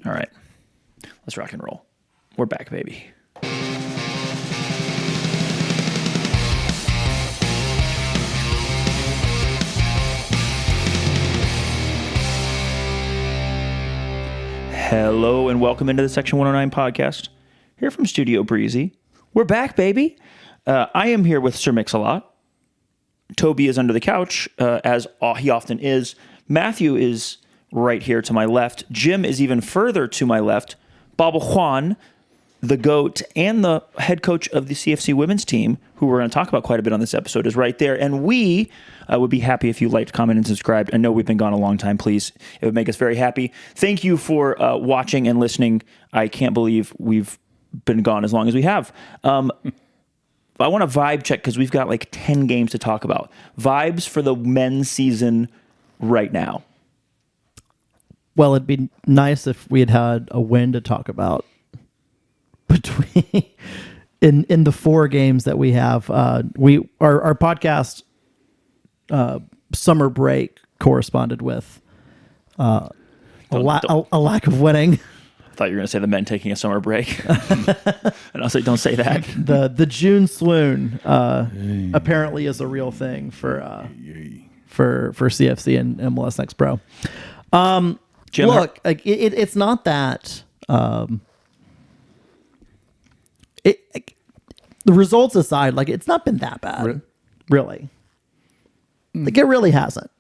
All right. Let's rock and roll. We're back, baby. Hello and welcome into the Section 109 podcast. Here from Studio Breezy. We're back, baby. I am here with Sir Mix-a-Lot. Toby is under the couch, as he often is. Matthew is right here to my left. Jim is even further to my left. Bobble Juan, the GOAT, and the head coach of the CFC women's team, who we're going to talk about quite a bit on this episode, is right there. And we would be happy if you liked, comment, and subscribed. I know we've been gone a long time. Please, it would make us very happy. Thank you for watching and listening. I can't believe we've been gone as long as we have. I want a vibe check because we've got like 10 games to talk about. Vibes for the men's season right now. Well, it'd be nice if we had a win to talk about between in the 4 games that we have. Our podcast summer break corresponded with a lack of winning. I thought you were going to say the men taking a summer break. And I was like, don't say that. The June swoon apparently is a real thing for CFC and MLS Next Pro. Jim, look, like it's not that. The results aside, like it's not been that bad, really. Like it really hasn't.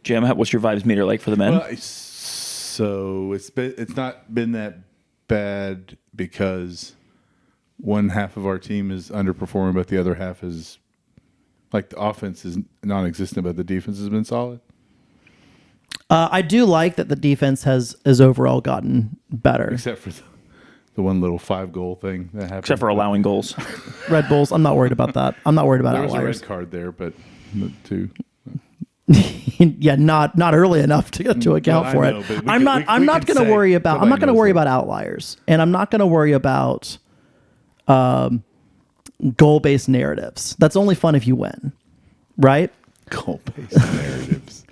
Jim, what's your vibes meter like for the men? Well, so it's not been that bad because one half of our team is underperforming, but the other half is like the offense is non-existent, but the defense has been solid. I do like that the defense has overall gotten better, except for the one little 5-goal thing that happened. Except for allowing goals. Red Bulls. I'm not worried about that. I'm not worried about there outliers. was a red card there, but two. Yeah, not early enough to account for it. I'm not going to worry about. I'm not going to worry about outliers, and I'm not going to worry about goal-based narratives. That's only fun if you win, right? Goal-based narratives.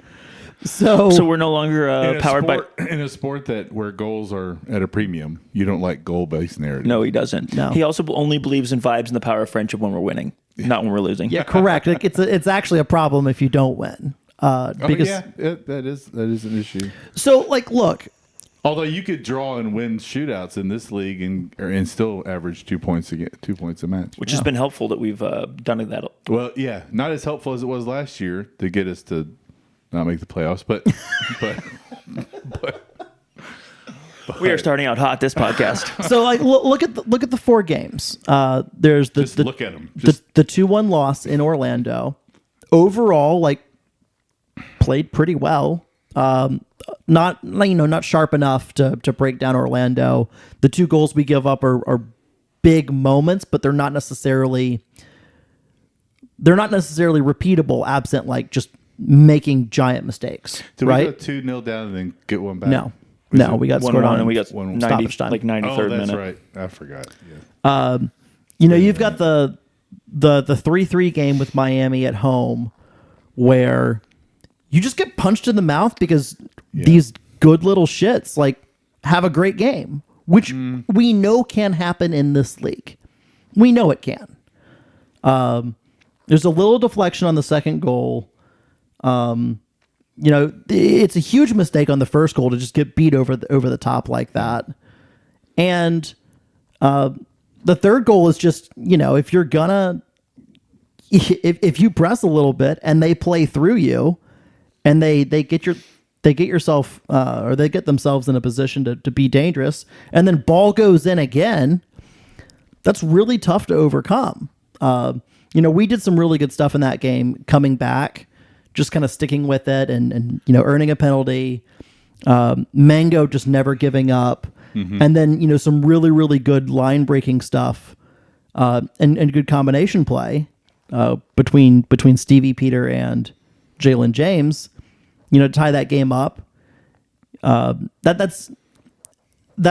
So we're no longer powered by in a sport where goals are at a premium. You don't like goal-based narratives. No, he doesn't. No. He also only believes in vibes and the power of friendship when we're winning, not when we're losing. Yeah, correct. Like it's actually a problem if you don't win. Because that is an issue. So, like, look. Although you could draw and win shootouts in this league and still average 2 points a match, which has been helpful that we've done that. Well, yeah, not as helpful as it was last year to get us to not make the playoffs, but we are starting out hot this podcast. So, like, look at the 4 games. There's look at them. The 2-1 loss in Orlando. Overall, like, played pretty well. Not sharp enough to break down Orlando. The 2 goals we give up are big moments, but they're not necessarily repeatable, absent like just making giant mistakes. Did right? we go 2-0 down and then get one back? No, we got 1-1 scored on and we got stoppage time. like 93rd minute. That's right. I forgot. Yeah. You've got the 3-3 game with Miami at home, where you just get punched in the mouth because these good little shits like have a great game, which we know can happen in this league. We know it can. There's a little deflection on the second goal. It's a huge mistake on the first goal to just get beat over the top like that. And the third goal is just, if you're gonna, if you press a little bit and they play through you, and they get themselves in a position to be dangerous, and then ball goes in again, that's really tough to overcome. We did some really good stuff in that game, coming back, just kind of sticking with it and earning a penalty. Mango just never giving up. Mm-hmm. And then, some really, really good line breaking stuff, and good combination play, between Stevie Peter and Jalen James, to tie that game up. That's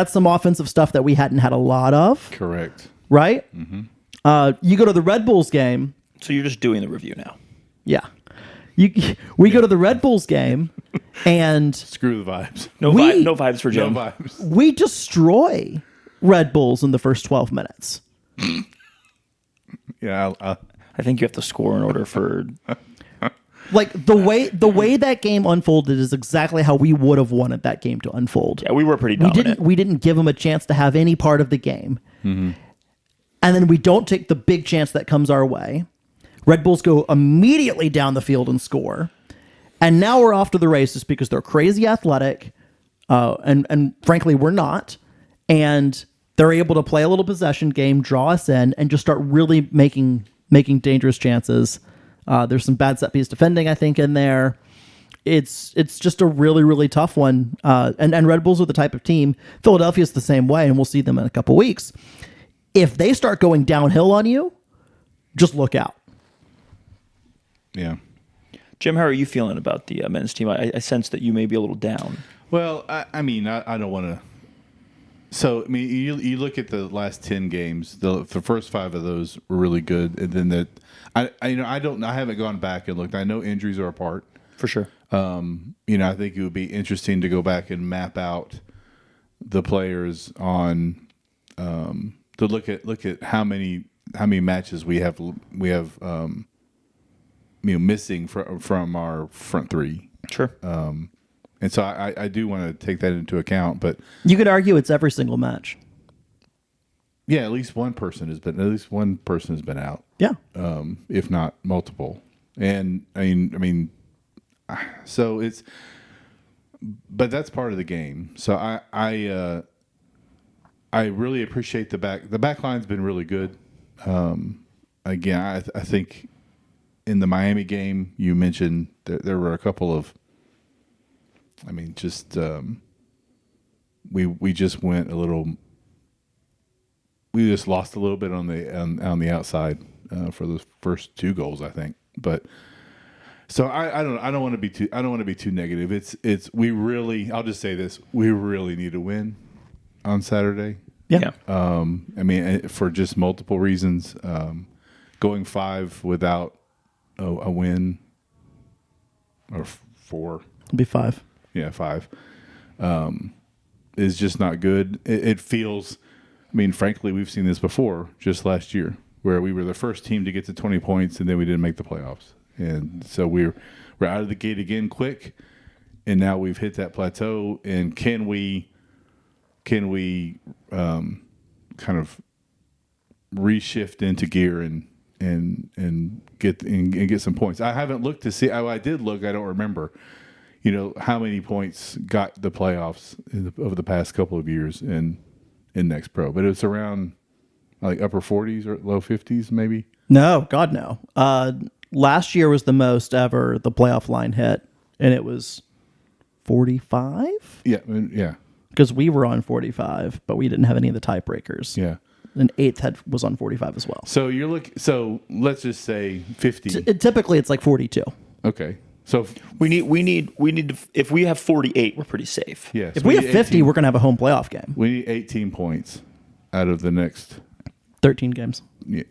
some offensive stuff that we hadn't had a lot of. Correct. Right? Mm-hmm. You go to the Red Bulls game. So you're just doing the review now. Yeah. We go to the Red Bulls game, And Screw the vibes. No vibes for Jim. No vibes. we destroy Red Bulls in the first 12 minutes. Yeah, I think you have to score in order for. Like the way that game unfolded is exactly how we would have wanted that game to unfold. Yeah, we were pretty We dominant. didn't give them a chance to have any part of the game. And then we don't take the big chance that comes our way. Red Bulls go immediately down the field and score. And now we're off to the races because they're crazy athletic. And frankly, we're not. And they're able to play a little possession game, draw us in, and just start really making dangerous chances. There's some bad set piece defending, I think, in there. It's just a really, really tough one. And Red Bulls are the type of team. Philadelphia's the same way, and we'll see them in a couple weeks. If they start going downhill on you, just look out. yeah. Jim, how are you feeling about the men's team? I sense that you may be a little down. Well, I mean, I don't want to. So, I mean, you look at the last 10 games. The first 5 of those were really good, and then I haven't gone back and looked. I know injuries are a part. For sure. I think it would be interesting to go back and map out the players on to look at how many matches we have missing from our front 3. Sure. And so I do want to take that into account, but You could argue it's every single match. yeah, at least one person has been out. Yeah. If not multiple. And I mean, so it's, but that's part of the game. So I really appreciate the back line's been really good. Again, I think in the Miami game you mentioned there were a couple of, I mean, just we just went a little. We just lost a little bit on the outside for the first 2 goals, I think. But so I don't want to be too negative. It's we really. I'll just say this: we really need to win on Saturday. Yeah. I mean, for just multiple reasons. Going 5 without a win, or 4. It'll be 5. Yeah, 5 is just not good. It feels. I mean, frankly, we've seen this before, just last year, where we were the first team to get to 20 points, and then we didn't make the playoffs. And so we're out of the gate again quick, and now we've hit that plateau. And can we kind of reshift into gear and get some points? I haven't looked to see. I did look. I don't remember. How many points got the playoffs over the past couple of years in Next Pro, but it's around like upper 40s or low 50s, maybe. No, God, no. Last year was the most ever the playoff line hit, and it was 45? Yeah, yeah, Because we were on 45, but we didn't have any of the tiebreakers. yeah. And 8th was on 45 as well. So So let's just say 50. Typically, it's like 42. Okay, so We need to, if we have 48, we're pretty safe. yeah. If so we have need 50, 18 we're going to have a home playoff game. we need 18 points out of the next. 13 games. Yeah,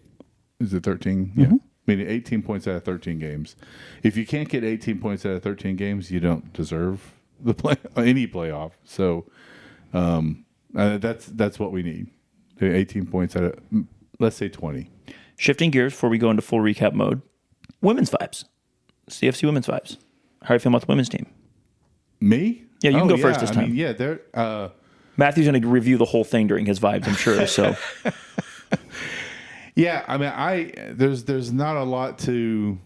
is it 13? Yeah, we need 18 points out of 13 games. If you can't get 18 points out of 13 games, you don't deserve any playoff. So that's what we need. 18 points out of, let's say 20. Shifting gears before we go into full recap mode. Women's vibes. CFC women's vibes. How are you feeling about the women's team? Me? Yeah, you can go first this time. I mean, yeah, they're. Matthew's going to review the whole thing during his vibes, I'm sure. So, Yeah, I mean, there's not a lot to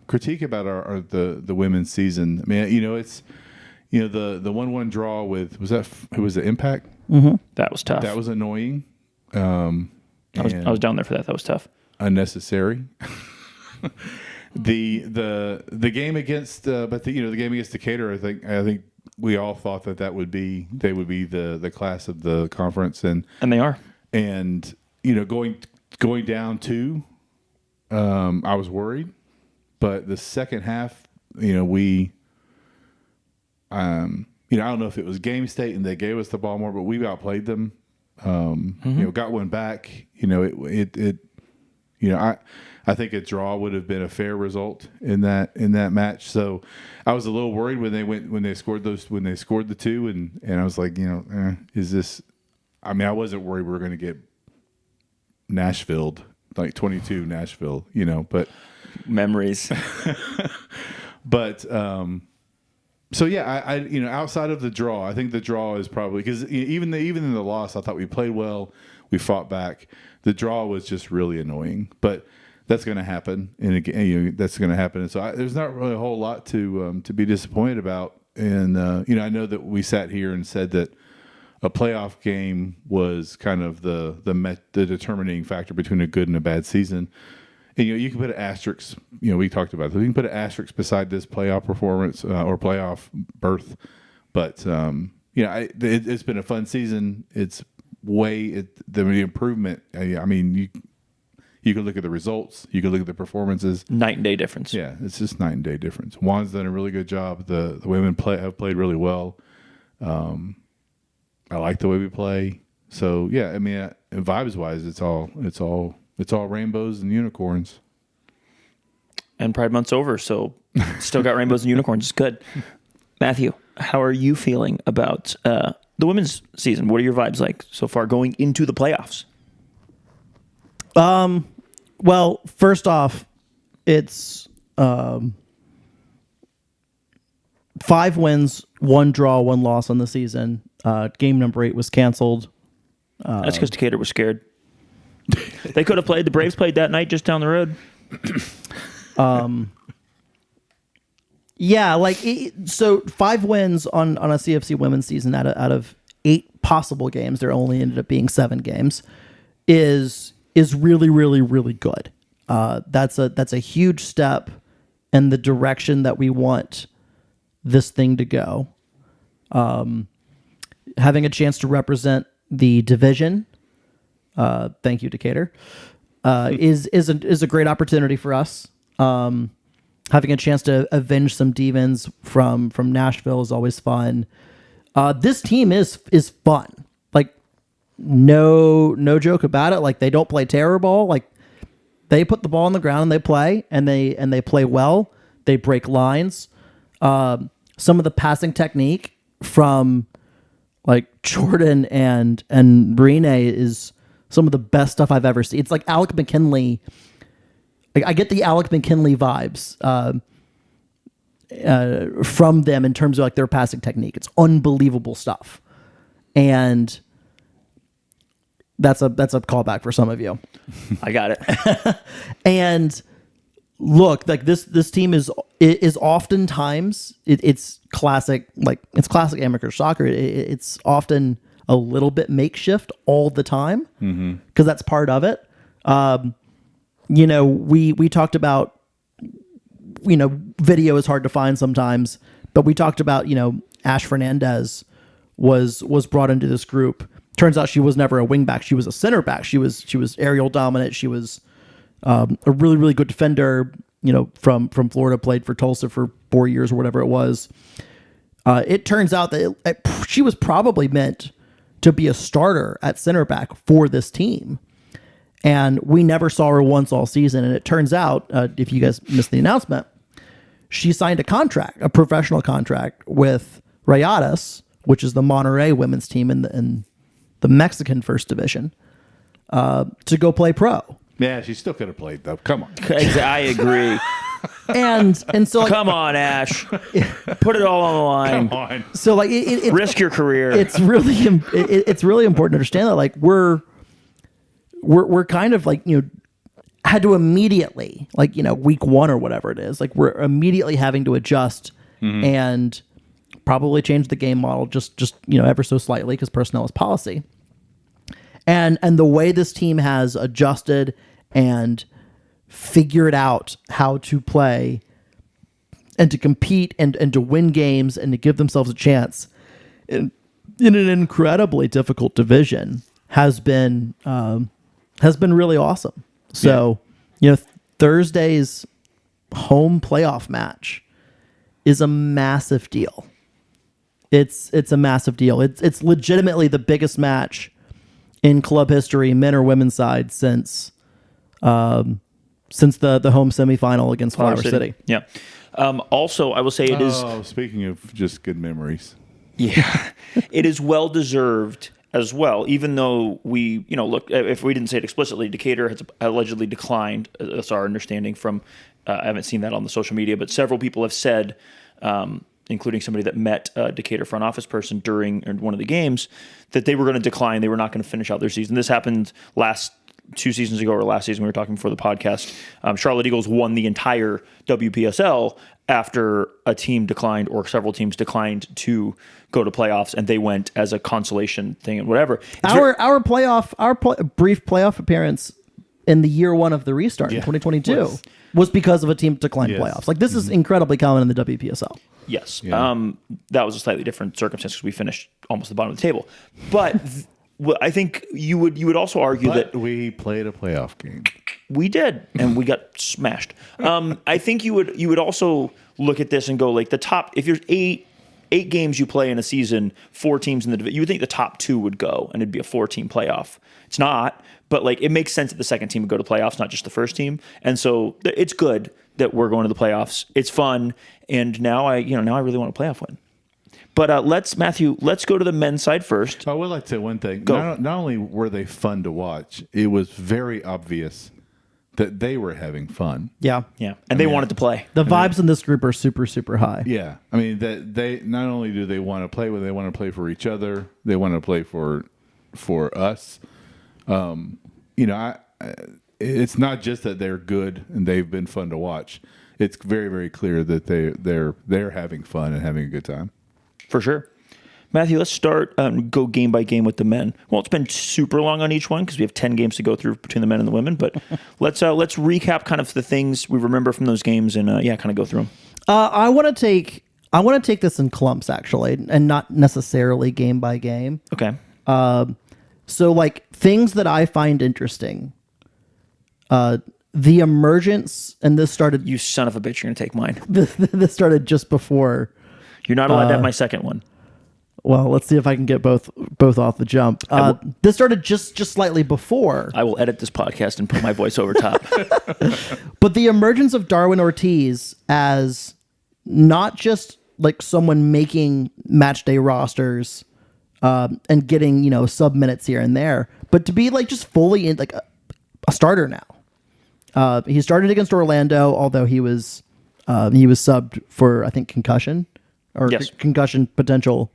critique about the women's season. I mean, it's the 1-1 draw with who was it, Impact? that was tough. That was annoying. I was down there for that. That was tough. Unnecessary. the game against the game against Decatur, I think we all thought they would be the class of the conference, and And they are. And going down 2, I was worried, but the second half, we, I don't know if it was game state and they gave us the ball more, but we outplayed them. Got one back. I think a draw would have been a fair result in that match. So I was a little worried when they scored the two, and I was like, is this? I mean, I wasn't worried we were going to get Nashville, like 22 Nashville, but Memories. but so yeah, I outside of the draw, I think the draw is probably because even in the loss, I thought we played well, we fought back. The draw was just really annoying, but that's going to happen, and again, that's going to happen. And so there's not really a whole lot to be disappointed about. And I know that we sat here and said that a playoff game was kind of the determining factor between a good and a bad season. And you can put an asterisk. We talked about this. You can put an asterisk beside this playoff performance or playoff berth. But it's been a fun season. It's the improvement. I mean, you can look at the results. You can look at the performances. Night and day difference. Yeah, it's just night and day difference. Juan's done a really good job. The women have played really well. I like the way we play. So yeah, I mean, vibes wise, it's all rainbows and unicorns. And Pride Month's over, so still got rainbows and unicorns. It's good. Matthew, how are you feeling about the women's season? What are your vibes like so far going into the playoffs? Well, first off, it's 5 wins, 1 draw, 1 loss on the season. Game number 8 was canceled. That's because Decatur was scared. They could have played. The Braves played that night just down the road. Yeah, so 5 wins on a CFC women's season out of 8 possible games. There only ended up being 7 games. Is really, really, really good. That's a huge step in the direction that we want this thing to go. Having a chance to represent the division, thank you, Decatur, is a great opportunity for us. Having a chance to avenge some demons from Nashville is always fun. This team is fun. No joke about it. Like, they don't play terrible. Like, they put the ball on the ground and they play, and they play well. They break lines. Some of the passing technique from Jordan and Brine is some of the best stuff I've ever seen. It's like Alec McKinley. I get the Alec McKinley vibes from them in terms of their passing technique. It's unbelievable stuff, and that's a callback for some of you. I got it. And look, this team is oftentimes it's classic, it's classic amateur soccer. It's often a little bit makeshift all the time because that's part of it. We talked about, video is hard to find sometimes, but we talked about, Ash Fernandez was brought into this group. Turns out she was never a wingback. She was a center back. She was aerial dominant. She was a really, really good defender, from Florida, played for Tulsa for 4 years or whatever it was. It turns out that she was probably meant to be a starter at center back for this team. And we never saw her once all season. And it turns out, if you guys missed the announcement, she signed a professional contract with Rayadas, which is the Monterrey women's team in the Mexican First Division, to go play pro. Yeah, she still could have played though. Come on. I agree. And so come on, Ash, put it all on the line. Come on. So risk your career. It's really important to understand that we're kind of had to immediately week 1 or whatever it is, we're immediately having to adjust and probably change the game model just ever so slightly because personnel is policy. And the way this team has adjusted and figured out how to play and to compete and to win games and to give themselves a chance in an incredibly difficult division has been really awesome. So, Thursday's home playoff match is a massive deal. It's a massive deal. It's legitimately the biggest match in club history, men or women's side, since since the home semifinal against Flower City. Yeah. Also, I will say it is. Oh, speaking of just good memories. Yeah, it is well deserved as well. Even though we, look, if we didn't say it explicitly, Decatur has allegedly declined. That's our understanding from. I haven't seen that on the social media, but several people have said, including somebody that met a Decatur front office person during one of the games, that they were going to decline. They were not going to finish out their season. This happened last 2 seasons ago, or last season we were talking before the podcast. Charlotte Eagles won the entire WPSL after a team declined, or several teams declined to go to playoffs, and they went as a consolation thing and whatever. Our brief playoff appearance in the year one of the restart in 2022 was because of a team declined playoffs. Like, this is incredibly common in the WPSL. Yes. Yeah. That was a slightly different circumstance because we finished almost at the bottom of the table. But well, I think you would also argue that we played a playoff game. We did, and we got smashed. I think you would also look at this and go, like, the top, if there's eight games you play in a season, 4 teams in the division, you would think the top 2 would go, and it'd be a 4-team playoff. It's not, but like, it makes sense that the second team would go to playoffs, not just the first team. And so it's good that we're going to the playoffs. It's fun, and now I really want a playoff win. But let's go to the men's side first. I would like to say one thing. Go. Not only were they fun to watch, it was very obvious that they were having fun. Yeah. Yeah. And they wanted to play. The vibes in this group are super, super high. Yeah. I mean, that they not only do they want to play, but they want to play for each other. They want to play for us. It's not just that they're good and they've been fun to watch. It's very, very clear that they're having fun and having a good time. For sure. Matthew, let's start go game by game with the men. Well, it's been super long on each one because we have 10 games to go through between the men and the women. But let's recap kind of the things we remember from those games and kind of go through them. I want to take this in clumps, actually, and not necessarily game by game. Okay. So, like, things that I find interesting. The emergence, and this started. You son of a bitch! You're gonna take mine. This started just before. You're not allowed to have my second one. Well, let's see if I can get both off the jump. This started just slightly before. I will edit this podcast and put my voice over top. But the emergence of Darwin Ortiz as not just like someone making match day rosters and getting sub minutes here and there, but to be like just fully in like a starter now. He started against Orlando, although he was subbed for, I think, concussion or concussion potential.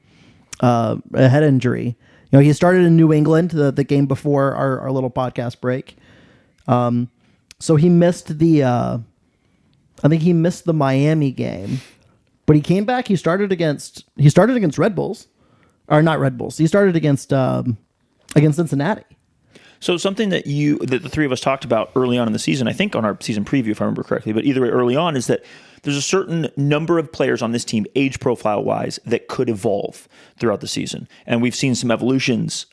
A head injury. He started in New England the game before our little podcast break. So he missed I think he missed the Miami game, but he came back. He started against Red Bulls, or not Red Bulls. He started against Cincinnati. So something that the three of us talked about early on in the season, I think on our season preview, if I remember correctly, but either way, early on, is that there's a certain number of players on this team, age profile wise, that could evolve throughout the season. And we've seen some evolutions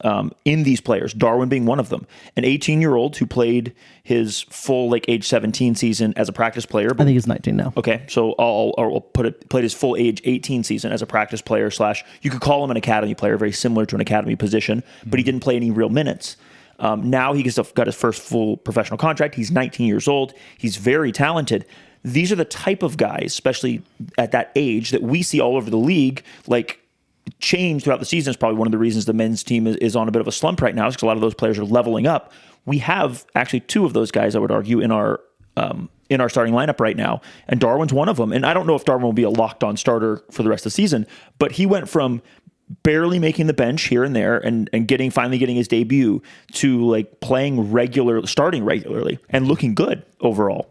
in these players, Darwin being one of them. An 18-year-old who played his full age 17 season as a practice player. I think he's 19 now. Okay, so I'll played his full age 18 season as a practice player / you could call him an academy player, very similar to an academy position, but he didn't play any real minutes. Now he got his first full professional contract. He's 19 years old. He's very talented. These are the type of guys, especially at that age, that we see all over the league, change throughout the season. Is probably one of the reasons the men's team is on a bit of a slump right now, is because a lot of those players are leveling up. We have actually 2 of those guys, I would argue, in our starting lineup right now, and Darwin's one of them. And I don't know if Darwin will be a locked-on starter for the rest of the season, but he went from barely making the bench here and there and finally getting his debut to starting regularly and looking good overall.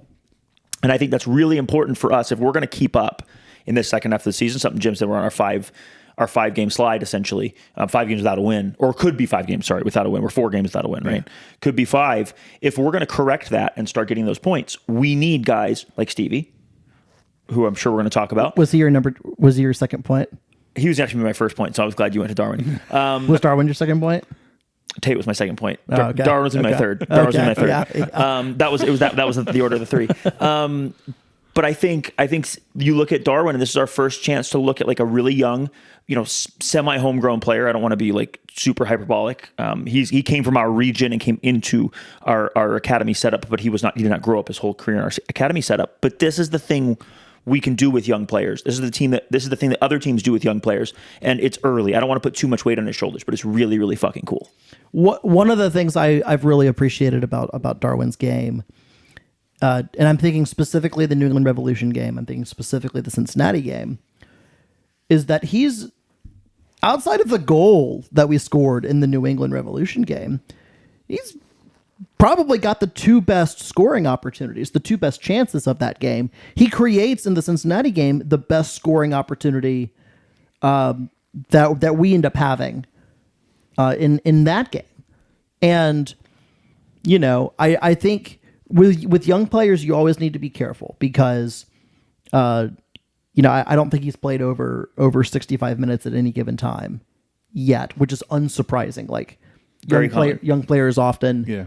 And I think that's really important for us if we're going to keep up in this second half of the season. Something Jim said, we're on our 5-game slide, essentially. 5 games without a win, or could be 5 games, without a win. We're 4 games without a win, right? Yeah. Could be 5. If we're going to correct that and start getting those points, we need guys like Stevie, who I'm sure we're going to talk about. Was he your second point? He was actually my first point, so I was glad you went to Darwin. Was Darwin your second point? Tate was my second point. Okay. Darwin was in my third. That was the order of the 3. But I think you look at Darwin, and this is our first chance to look at like a really young, semi homegrown player. I don't want to be like super hyperbolic. He came from our region and came into our academy setup, but he did not grow up his whole career in our academy setup. But this is the thing we can do with young players. This is the thing that other teams do with young players, and it's early. I don't want to put too much weight on his shoulders, but it's really, really fucking cool. One of the things I've really appreciated about Darwin's game, and I'm thinking specifically the New England Revolution game, I'm thinking specifically the Cincinnati game, is that he's outside of the goal that we scored in the New England Revolution game, he's probably got the two best scoring opportunities, the two best chances of that game. He creates in the Cincinnati game the best scoring opportunity that we end up having in that game. And I think with young players you always need to be careful because I don't think he's played over 65 minutes at any given time yet, which is unsurprising. Like young players often. Yeah.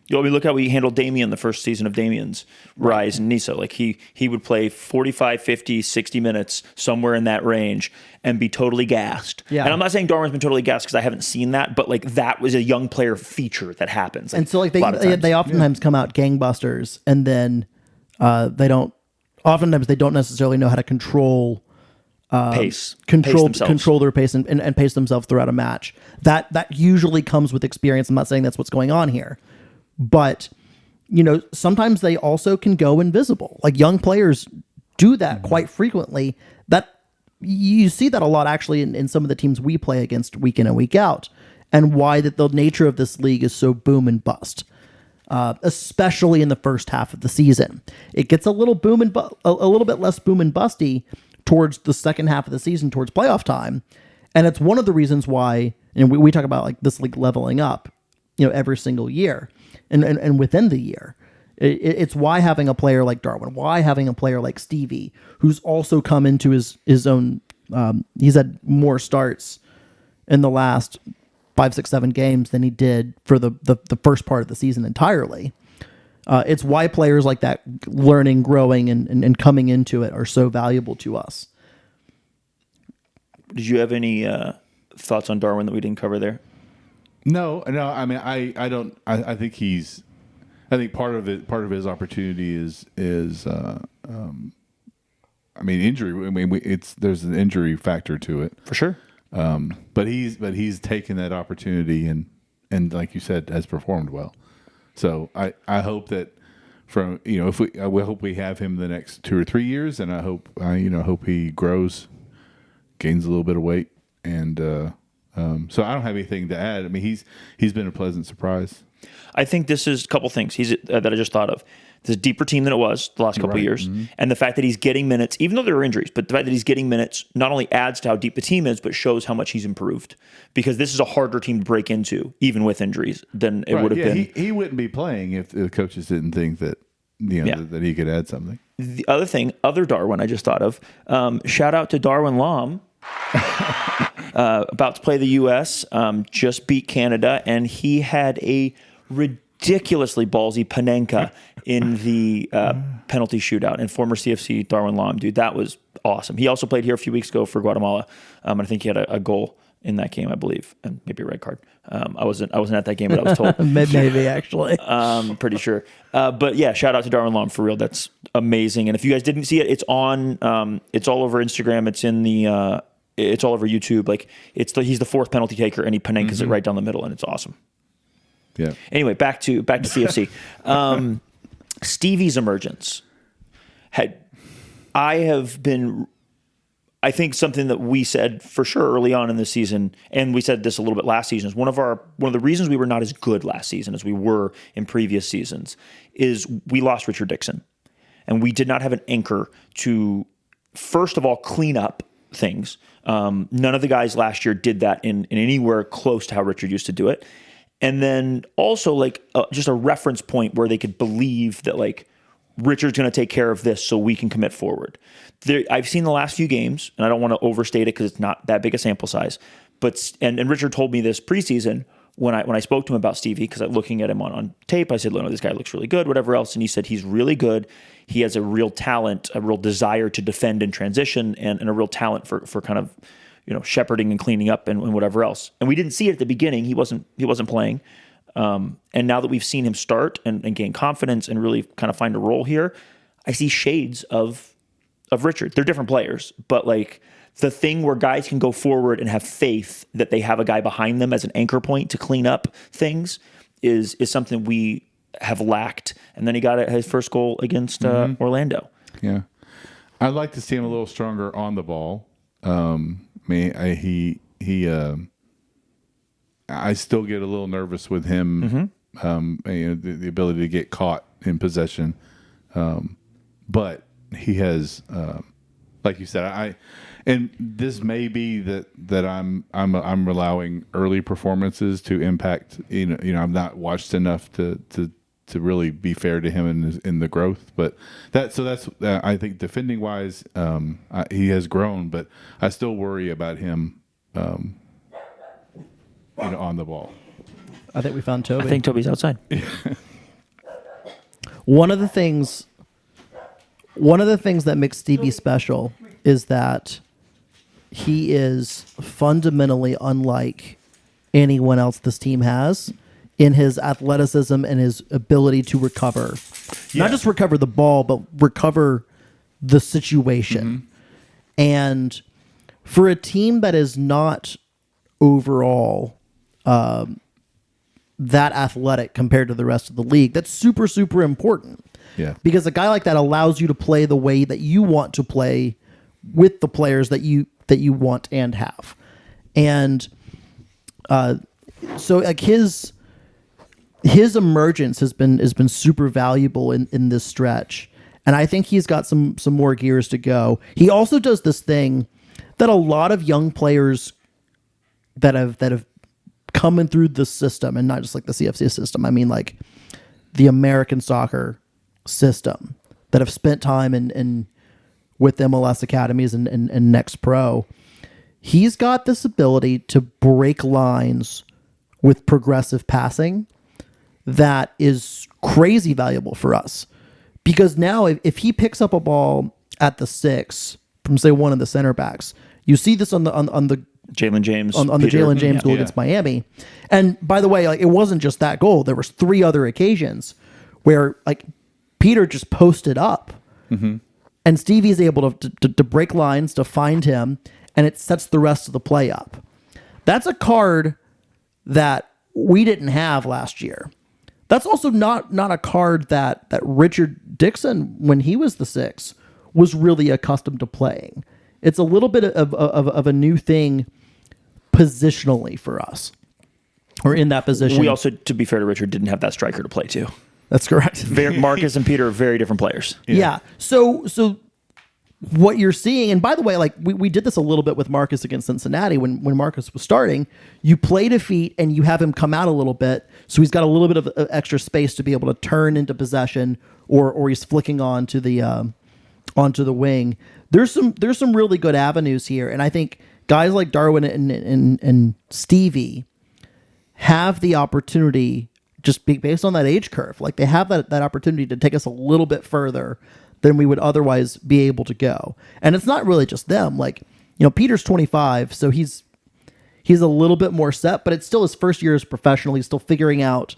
Look how we handled Damien the first season of Damien's rise in NISA. Like he would play 45, 50, 60 minutes, somewhere in that range, and be totally gassed. Yeah. And I'm not saying Darwin's been totally gassed because I haven't seen that, but like that was a young player feature that happens. And so like they oftentimes come out gangbusters, and then they don't necessarily know how to control their pace and pace themselves throughout a match. That usually comes with experience. I'm not saying that's what's going on here, but sometimes they also can go invisible. Like young players do that quite frequently. That you see that a lot actually in some of the teams we play against week in and week out, and why that the nature of this league is so boom and bust. Especially in the first half of the season, it gets a little bit less boom and busty towards the second half of the season, towards playoff time. And it's one of the reasons why, and we talk about like this league leveling up, every single year and within the year. It's why having a player like Darwin, why having a player like Stevie, who's also come into his own, he's had more starts in the last 5, 6, 7 games than he did for the first part of the season entirely. It's why players like that learning, growing, and coming into it are so valuable to us. Did you have any thoughts on Darwin that we didn't cover there? No. I mean, I don't. I think I think part of his opportunity is injury. I mean, there's an injury factor to it For sure. But he's taken that opportunity and like you said, has performed well. So I hope that I hope we have him the next 2 or 3 years, and I hope hope he grows, gains a little bit of weight, and so I don't have anything to add. I mean, he's been a pleasant surprise. I think this is a couple things that I just thought of. It's a deeper team than it was the last couple of years. Mm-hmm. And the fact that he's getting minutes, even though there are injuries, but the fact that he's getting minutes not only adds to how deep the team is, but shows how much he's improved. Because this is a harder team to break into, even with injuries, than it would have been. He wouldn't be playing if the coaches didn't think that that he could add something. The other Darwin I just thought of, shout out to Darwin Lom. About to play the U.S., just beat Canada, and he had a ridiculously ballsy Panenka in the penalty shootout. And former CFC Darwin Lom, dude, that was awesome. He also played here a few weeks ago for Guatemala, and I think he had a goal in that game, I believe, and maybe a red card. I wasn't at that game, but I was told. Maybe actually. Pretty sure. But yeah, shout out to Darwin Lom for real. That's amazing. And if you guys didn't see it, it's on. It's all over Instagram. It's in the. It's all over YouTube. Like he's the fourth penalty taker, and he Panenkas it right down the middle, and it's awesome. Yeah. Anyway, back to CFC. Stevie's emergence I think something that we said for sure early on in the season, and we said this a little bit last season, is one of the reasons we were not as good last season as we were in previous seasons is we lost Richard Dixon, and we did not have an anchor to, first of all, clean up things. None of the guys last year did that in anywhere close to how Richard used to do it. And then also just a reference point where they could believe that Richard's going to take care of this so we can commit forward. I've seen the last few games, and I don't want to overstate it because it's not that big a sample size, but and Richard told me this preseason, when I spoke to him about Stevie, because I'm looking at him on tape, I said, "Look, this guy looks really good," whatever else. And he said he's really good. He has a real talent, a real desire to defend in transition, and a real talent for kind of, shepherding and cleaning up and whatever else. And we didn't see it at the beginning. He wasn't playing. And now that we've seen him start and gain confidence and really kind of find a role here, I see shades of Richard. They're different players, but like the thing where guys can go forward and have faith that they have a guy behind them as an anchor point to clean up things is something we have lacked. And then he got his first goal against Orlando. Yeah. I'd like to see him a little stronger on the ball. I still get a little nervous with him. The ability to get caught in possession. But he has, like you said, and this may be that I'm allowing early performances to impact. I've not watched enough to really be fair to him in the growth. But that's I think defending wise, he has grown, but I still worry about him, on the ball. I think we found Toby. I think Toby's outside. One of the things that makes Stevie special is that he is fundamentally unlike anyone else this team has in his athleticism and his ability to recover. Yeah. Not just recover the ball, but recover the situation. And for a team that is not overall that athletic compared to the rest of the league, that's super, super important. Yeah. Because a guy like that allows you to play the way that you want to play with the players that you want and have. And so like his emergence has been super valuable in this stretch. And I think he's got some more gears to go. He also does this thing that a lot of young players that have come in through the system, and not just like the CFC system, I mean like the American soccer system, that have spent time in with MLS academies and Next Pro. He's got this ability to break lines with progressive passing that is crazy valuable for us. Because now if he picks up a ball at the 6 from say one of the center backs, you see this on the Jalen James on the Jalen James goal against Miami. And by the way, like it wasn't just that goal. There was 3 other occasions where like Peter just posted up, and Stevie's able to break lines, to find him, and it sets the rest of the play up. That's a card that we didn't have last year. That's also not a card that Richard Dixon, when he was the 6, was really accustomed to playing. It's a little bit of a new thing positionally for us, or in that position. We also, to be fair to Richard, didn't have that striker to play to. That's correct. Marcus and Peter are very different players. Yeah. So what you're seeing, and by the way, like we did this a little bit with Marcus against Cincinnati when Marcus was starting. You play to feet and you have him come out a little bit, so he's got a little bit of extra space to be able to turn into possession, or he's flicking onto the wing. There's some really good avenues here, and I think guys like Darwin and Stevie have the opportunity, just based on that age curve, like they have that opportunity to take us a little bit further than we would otherwise be able to go. And it's not really just them. Like, Peter's 25, so he's a little bit more set, but it's still his first year as a professional. He's still figuring out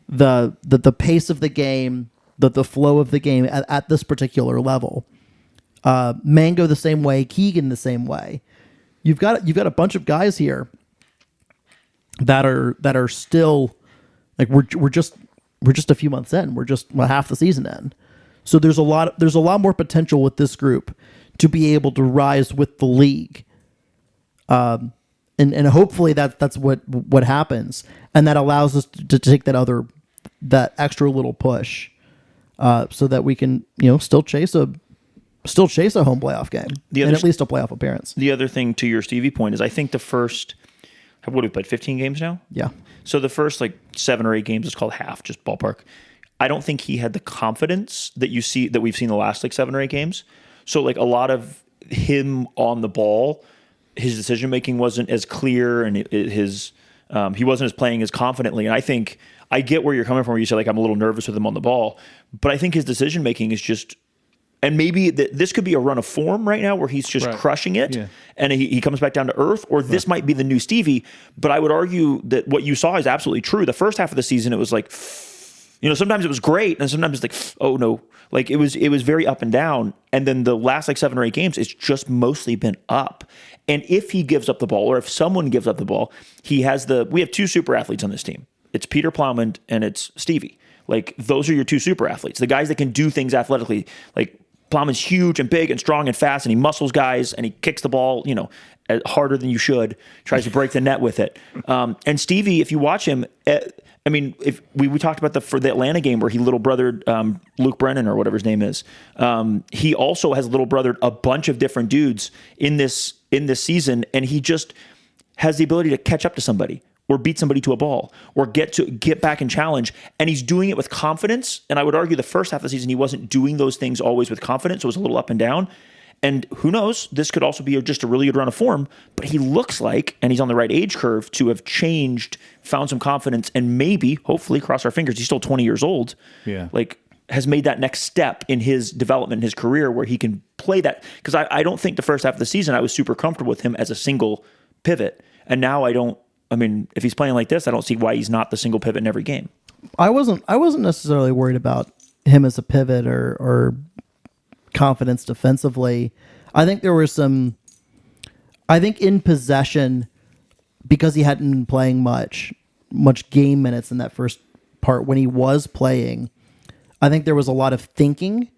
the pace of the game, the flow of the game at this particular level. Mango the same way, Keegan the same way. You've got a bunch of guys here that are still like we're just a few months in. We're just half the season in. So there's a lot more potential with this group to be able to rise with the league. And hopefully that's what happens, and that allows us to take that extra little push, so that we can still chase a home playoff game and at least a playoff appearance. The other thing to your Stevie point is I think the first, what have we played, 15 games now? Yeah. So the first 7 or 8 games is called half, just ballpark. I don't think he had the confidence that we've seen the last 7 or 8 games. So a lot of him on the ball, his decision making wasn't as clear, and his He wasn't playing as confidently. And I think I get where you're coming from where you say, like, I'm a little nervous with him on the ball. But I think his decision-making is just... And maybe this could be a run of form right now where he's just crushing it and he comes back down to earth, or this might be the new Stevie. But I would argue that what you saw is absolutely true. The first half of the season, it was like, sometimes it was great and sometimes it's like, oh no. Like it was very up and down. And then the last like 7 or 8 games, it's just mostly been up. And if he gives up the ball, or if someone gives up the ball, we have 2 super athletes on this team. It's Peter Plowman and it's Stevie. Like those are your 2 super athletes, the guys that can do things athletically. Like Plowman's huge and big and strong and fast, and he muscles guys and he kicks the ball, harder than you should, tries to break the net with it. And Stevie, if you watch him, if we talked about for the Atlanta game where he little brothered Luke Brennan or whatever his name is. He also has little brothered a bunch of different dudes in this season, and he just has the ability to catch up to somebody or beat somebody to a ball or get back and challenge. And he's doing it with confidence. And I would argue the first half of the season, he wasn't doing those things always with confidence. So it was a little up and down. And who knows, this could also be just a really good run of form, but he looks like, and he's on the right age curve to have changed, found some confidence, and maybe, hopefully, cross our fingers, he's still 20 years old. Yeah. Like, has made that next step in his development, in his career, where he can play that. Because I don't think the first half of the season, I was super comfortable with him as a single pivot. And now if he's playing like this, I don't see why he's not the single pivot in every game. I wasn't necessarily worried about him as a pivot or confidence defensively. I think there was in possession, because he hadn't been playing much game minutes in that first part when he was playing, I think there was a lot of thinking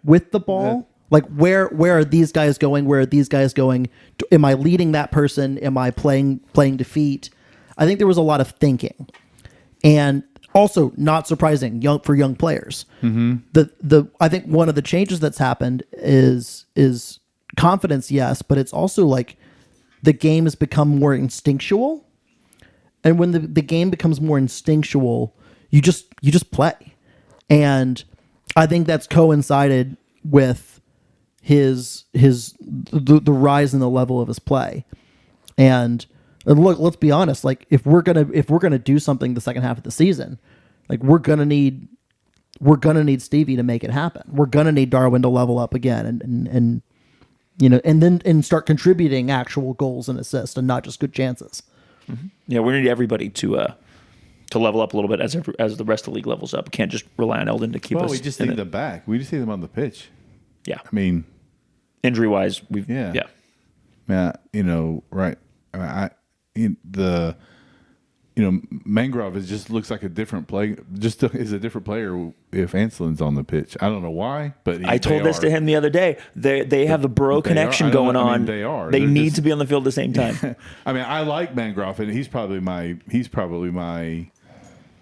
with the ball. Yeah. Like where are these guys going? Where are these guys going? Am I leading that person? Am I playing defeat? I think there was a lot of thinking, and also not surprising for young players. Mm-hmm. I think one of the changes that's happened is confidence, yes, but it's also like the game has become more instinctual, and when the game becomes more instinctual, you just play, and I think that's coincided with the rise in the level of his play. And look, let's be honest, like if we're gonna do something the second half of the season, like we're gonna need Stevie to make it happen. We're gonna need Darwin to level up again and then start contributing actual goals and assists and not just good chances. Mm-hmm. Yeah, we need everybody to level up a little bit as the rest of the league levels up. We can't just rely on Eldon to keep us. We just need them back. We just need them on the pitch. Yeah. I mean, injury-wise, right. Mangrove just looks like a different play. Just is a different player if Anselin's on the pitch. I don't know why, but I told this to him the other day. They have the bro connection going on. They are. They need to be on the field at the same time. I mean, I like Mangrove, and he's probably my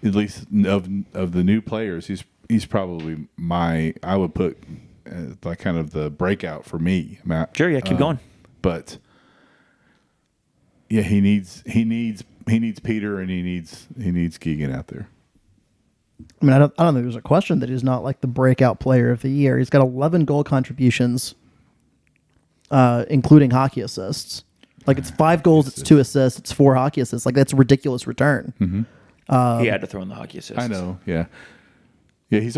at least of the new players. He's probably I would put like kind of the breakout for me. Sure, yeah, keep going. But yeah, he needs Peter, and he needs Keegan out there. I mean, I don't think there's a question that he's not like the breakout player of the year. He's got 11 goal contributions, including hockey assists. Like it's 5 goals, it's 2 assists, it's 4 hockey assists. Like that's a ridiculous return. Mm-hmm. He had to throw in the hockey assists. I know. Yeah. Yeah, he's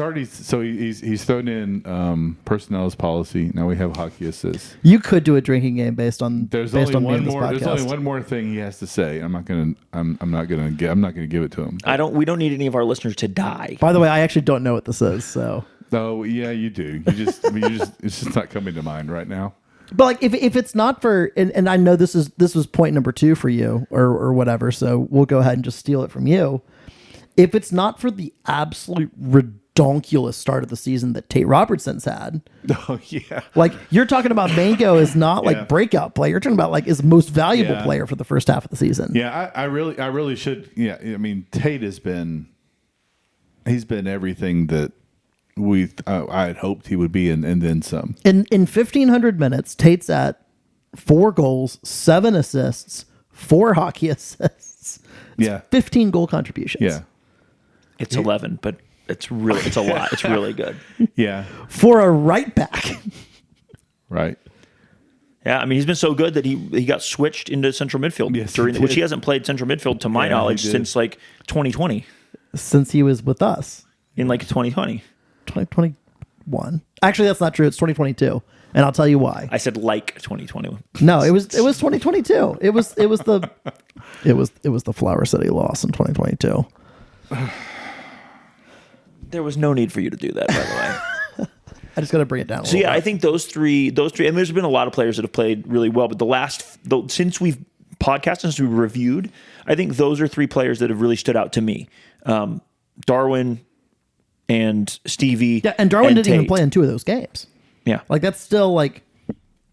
thrown in personnel's policy. Now we have hockey assists. You could do a drinking game based on There's only one more thing he has to say. I'm not gonna give it to him. We don't need any of our listeners to die. By the way, I actually don't know what this is. So. Oh yeah, you do. It's just not coming to mind right now. But like if it's not for and I know this was point number 2 for you or whatever. So we'll go ahead and just steal it from you. If it's not for the absolute redonkulous start of the season that Tate Robertson's had. Oh yeah. Like you're talking about Mango is not like breakout player. You're talking about like his most valuable player for the first half of the season. Yeah, I really should. Yeah, I mean Tate he's been everything that I had hoped he would be, and then some. In 1,500 minutes, Tate's at 4 goals, 7 assists, 4 hockey assists. It's 15 goal contributions. Yeah. It's 11, but it's a lot. It's really good. Yeah. For a right back. Right. Yeah, I mean, he's been so good that he got switched into central midfield Yes, he which he did. hasn't played central midfield to my Yeah, knowledge he did. since like 2020, Since he was with us, in like 2020. 2021. Actually, that's not true. It's 2022, and I'll tell you why. I said like 2020. No, it was 2022. It was the Flower City loss in 2022. There was no need for you to do that, by the way. I just got to bring it down. A So little yeah, bit. I think those three, and there's been a lot of players that have played really well, but since we've podcasted, since we reviewed, I think those are three players that have really stood out to me. Darwin and Stevie. Yeah, and Darwin didn't even Tate. play in 2 of those games. Yeah. Like that's still like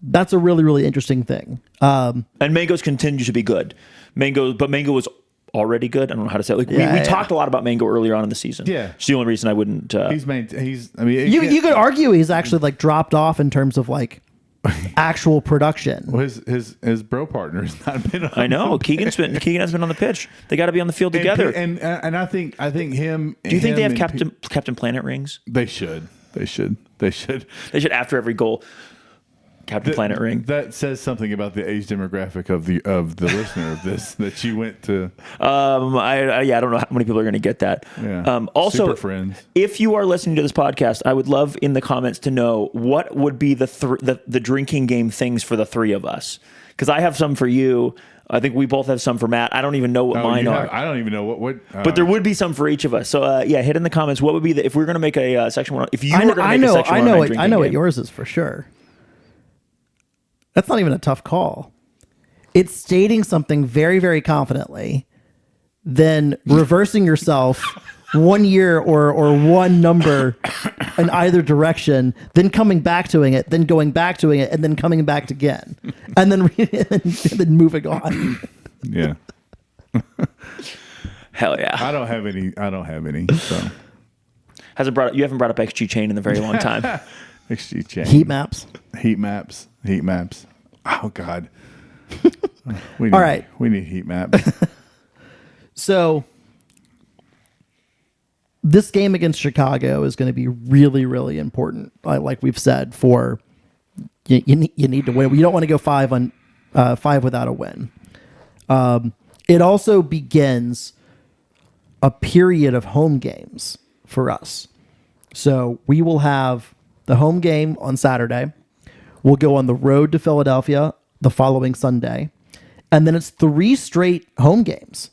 that's a really really interesting thing. And Mango's continues to be good. Mango was already good. I don't know how to say it. Like we talked a lot about Mango earlier on in the season. Yeah. It's the only reason I wouldn't. He's I mean, You could argue he's actually like dropped off in terms of like actual production. well, his bro partner has not been on I know the Keegan has been on the pitch. They got to be on the field together. and I think him. Do you think they have Captain Planet rings? They should. They should, after every goal, Captain Planet ring. That says something about the age demographic of the listener of this, that you went to. I don't know how many people are going to get that. Yeah. Also, Super friends. if you are listening to this podcast, I would love in the comments to know what would be the drinking game things for the three of us. Because I have some for you. I think we both have some for Matt. I don't even know what mine are. I don't even know what. But there would be some for each of us. So hit in the comments. What would be if we're going to make a section 1? If you were going to make a section 109 I know what yours is for sure. That's not even a tough call. It's stating something very, very confidently, then reversing yourself 1 year or one number in either direction, then coming back to it, then going back to it, and then coming back again, and then then moving on. Yeah. Hell yeah. I don't have any. So You haven't brought up XG Chain in a very long time. XG chain. Heat maps. Heat maps. Oh God. All right. We need heat maps. So this game against Chicago is going to be really, really important. Like we've said, for you need to win. You don't want to go 5 without a win. It also begins a period of home games for us. So we will have the home game on Saturday. We'll go on the road to Philadelphia the following Sunday. And then it's 3 straight home games.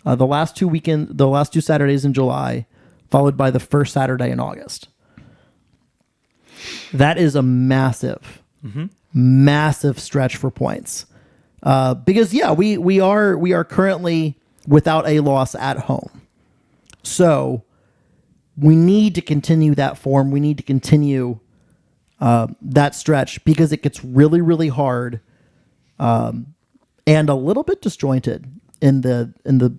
The last 2 Saturdays in July, followed by the first Saturday in August. That is a massive stretch for points. Because we are currently without a loss at home. So we need to continue that form. We need to continue that stretch because it gets really, really hard and a little bit disjointed in the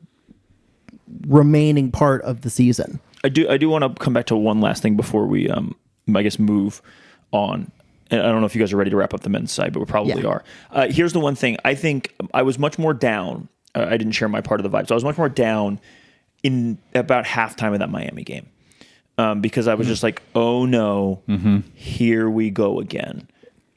remaining part of the season. I do want to come back to one last thing before we move on. And I don't know if you guys are ready to wrap up the men's side, but we probably are. Here's the one thing. I think I was much more down. I didn't share my part of the vibe. So I was much more down in about halftime of that Miami game. Because I was just like, oh no, here we go again.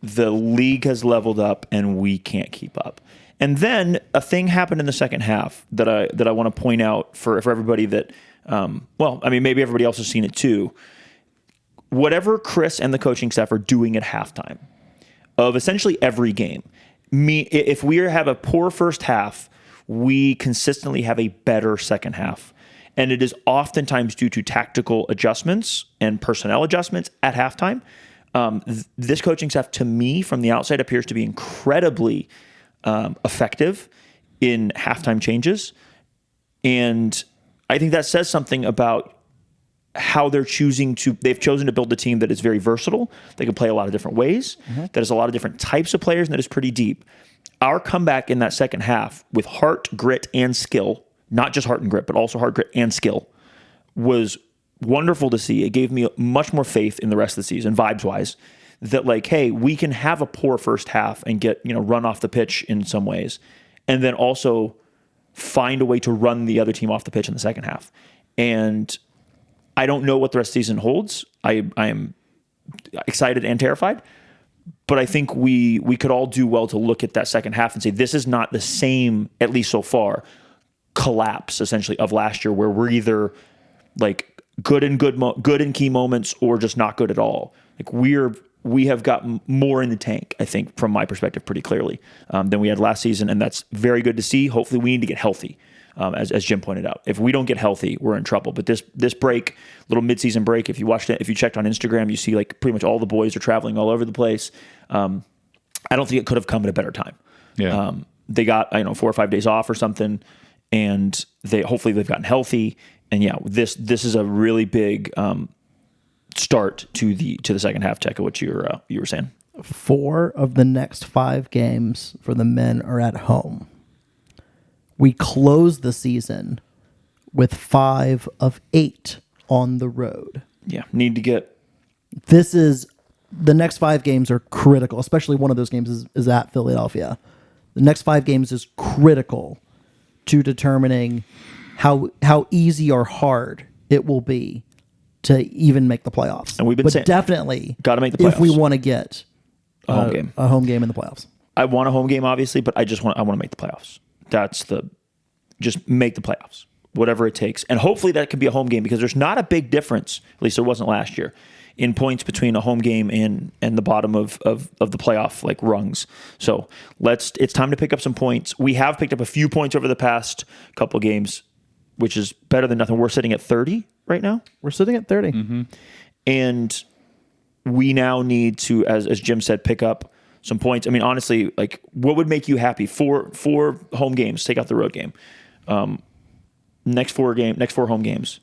The league has leveled up and we can't keep up. And then a thing happened in the second half that I want to point out for everybody that, maybe everybody else has seen it too. Whatever Chris and the coaching staff are doing at halftime of essentially every game, if we have a poor first half, we consistently have a better second half. And it is oftentimes due to tactical adjustments and personnel adjustments at halftime. This coaching staff, to me, from the outside, appears to be incredibly effective in halftime changes. And I think that says something about how they've chosen to build a team that is very versatile. They can play a lot of different ways. That is a lot of different types of players, and that is pretty deep. Our comeback in that second half with heart, grit, and skill, not just heart and grit, but also heart, grit, and skill, was wonderful to see. It gave me much more faith in the rest of the season, vibes-wise, that like, hey, we can have a poor first half and get, run off the pitch in some ways, and then also find a way to run the other team off the pitch in the second half. And I don't know what the rest of the season holds. I am excited and terrified, But I think we could all do well to look at that second half and say this is not the same, at least so far, collapse essentially of last year where we're either like good in key moments or just not good at all. Like we have got more in the tank, I think, from my perspective, pretty clearly than we had last season, and that's very good to see. Hopefully, we need to get healthy, as Jim pointed out. If we don't get healthy, we're in trouble. But this break, little midseason break, if you checked on Instagram, you see like pretty much all the boys are traveling all over the place. I don't think it could have come at a better time. Yeah. They got 4 or 5 days off or something, and hopefully they've gotten healthy. And yeah, this is a really big start to the second half. Tech, what you were saying. 4 of the next 5 games for the men are at home. We close the season with 5 of 8 on the road. Yeah, need to get. The next 5 games are critical, especially one of those games is at Philadelphia. The next 5 games is critical to determining how easy or hard it will be to even make the playoffs. And we've been saying, definitely got to make the playoffs if we want to get a home game in the playoffs. I want a home game, obviously, but I want to make the playoffs. Just make the playoffs, whatever it takes. And hopefully that could be a home game because there's not a big difference, at least there wasn't last year, in points between a home game and the bottom of the playoff like rungs. So it's time to pick up some points. We have picked up a few points over the past couple games, which is better than nothing. We're sitting at 30 right now. We're sitting at 30. Mm-hmm. And we now need to, as Jim said, pick up some points. I mean, honestly, like what would make you happy? Four home games, take out the road game. Next four home games.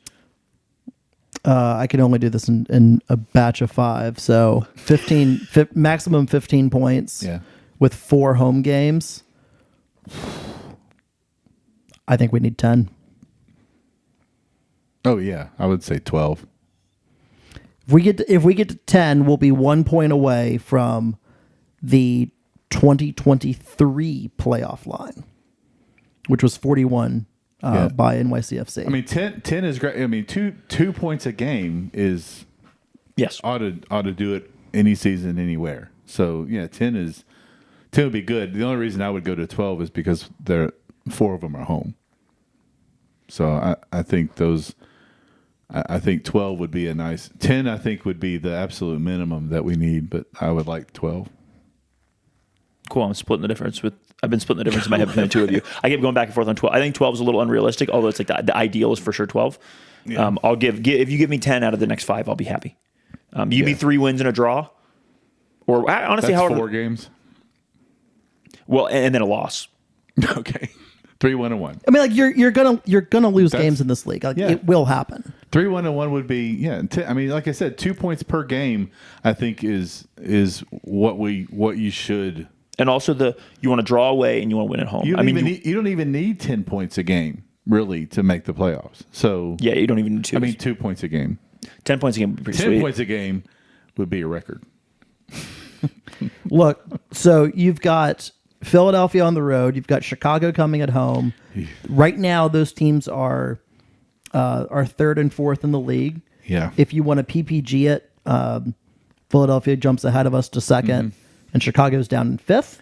I can only do this in a batch of 5. So maximum 15 points with 4 home games. I think we need 10. Oh yeah, I would say 12. If we get to 10, we'll be 1 point away from the 2023 playoff line, which was 41 by NYCFC. I mean, 10 is great. I mean, two points a game is ought to do it any season, anywhere. So yeah, 10 would be good. The only reason I would go to 12 is because 4 of them are home. So I think those. I think 12 would be a nice 10. I think would be the absolute minimum that we need, but I would like 12. Cool. I've been splitting the difference in my head between the two of you. I keep going back and forth on 12. I think 12 is a little unrealistic, although it's like the ideal is for sure 12. Yeah. If you give me 10 out of the next 5, I'll be happy. Give me 3 wins and a draw, or honestly, that's 4 games. Well, and then a loss. Okay. 3-1-1. I mean, like you're gonna lose games in this league. Like, it will happen. 3-1-1 would be I mean, like I said, 2 points per game. I think is what you should. And also you want to draw away and you want to win at home. You don't even need 10 points a game really to make the playoffs. So yeah, you don't even need 2. I mean, 2 points a game. 10 points a game would be pretty 10 sweet. points a game would be a record. Look, so you've got Philadelphia on the road. You've got Chicago coming at home. Right now, those teams are 3rd and 4th in the league. Yeah. If you want to PPG it, Philadelphia jumps ahead of us to 2nd, and Chicago's down in 5th.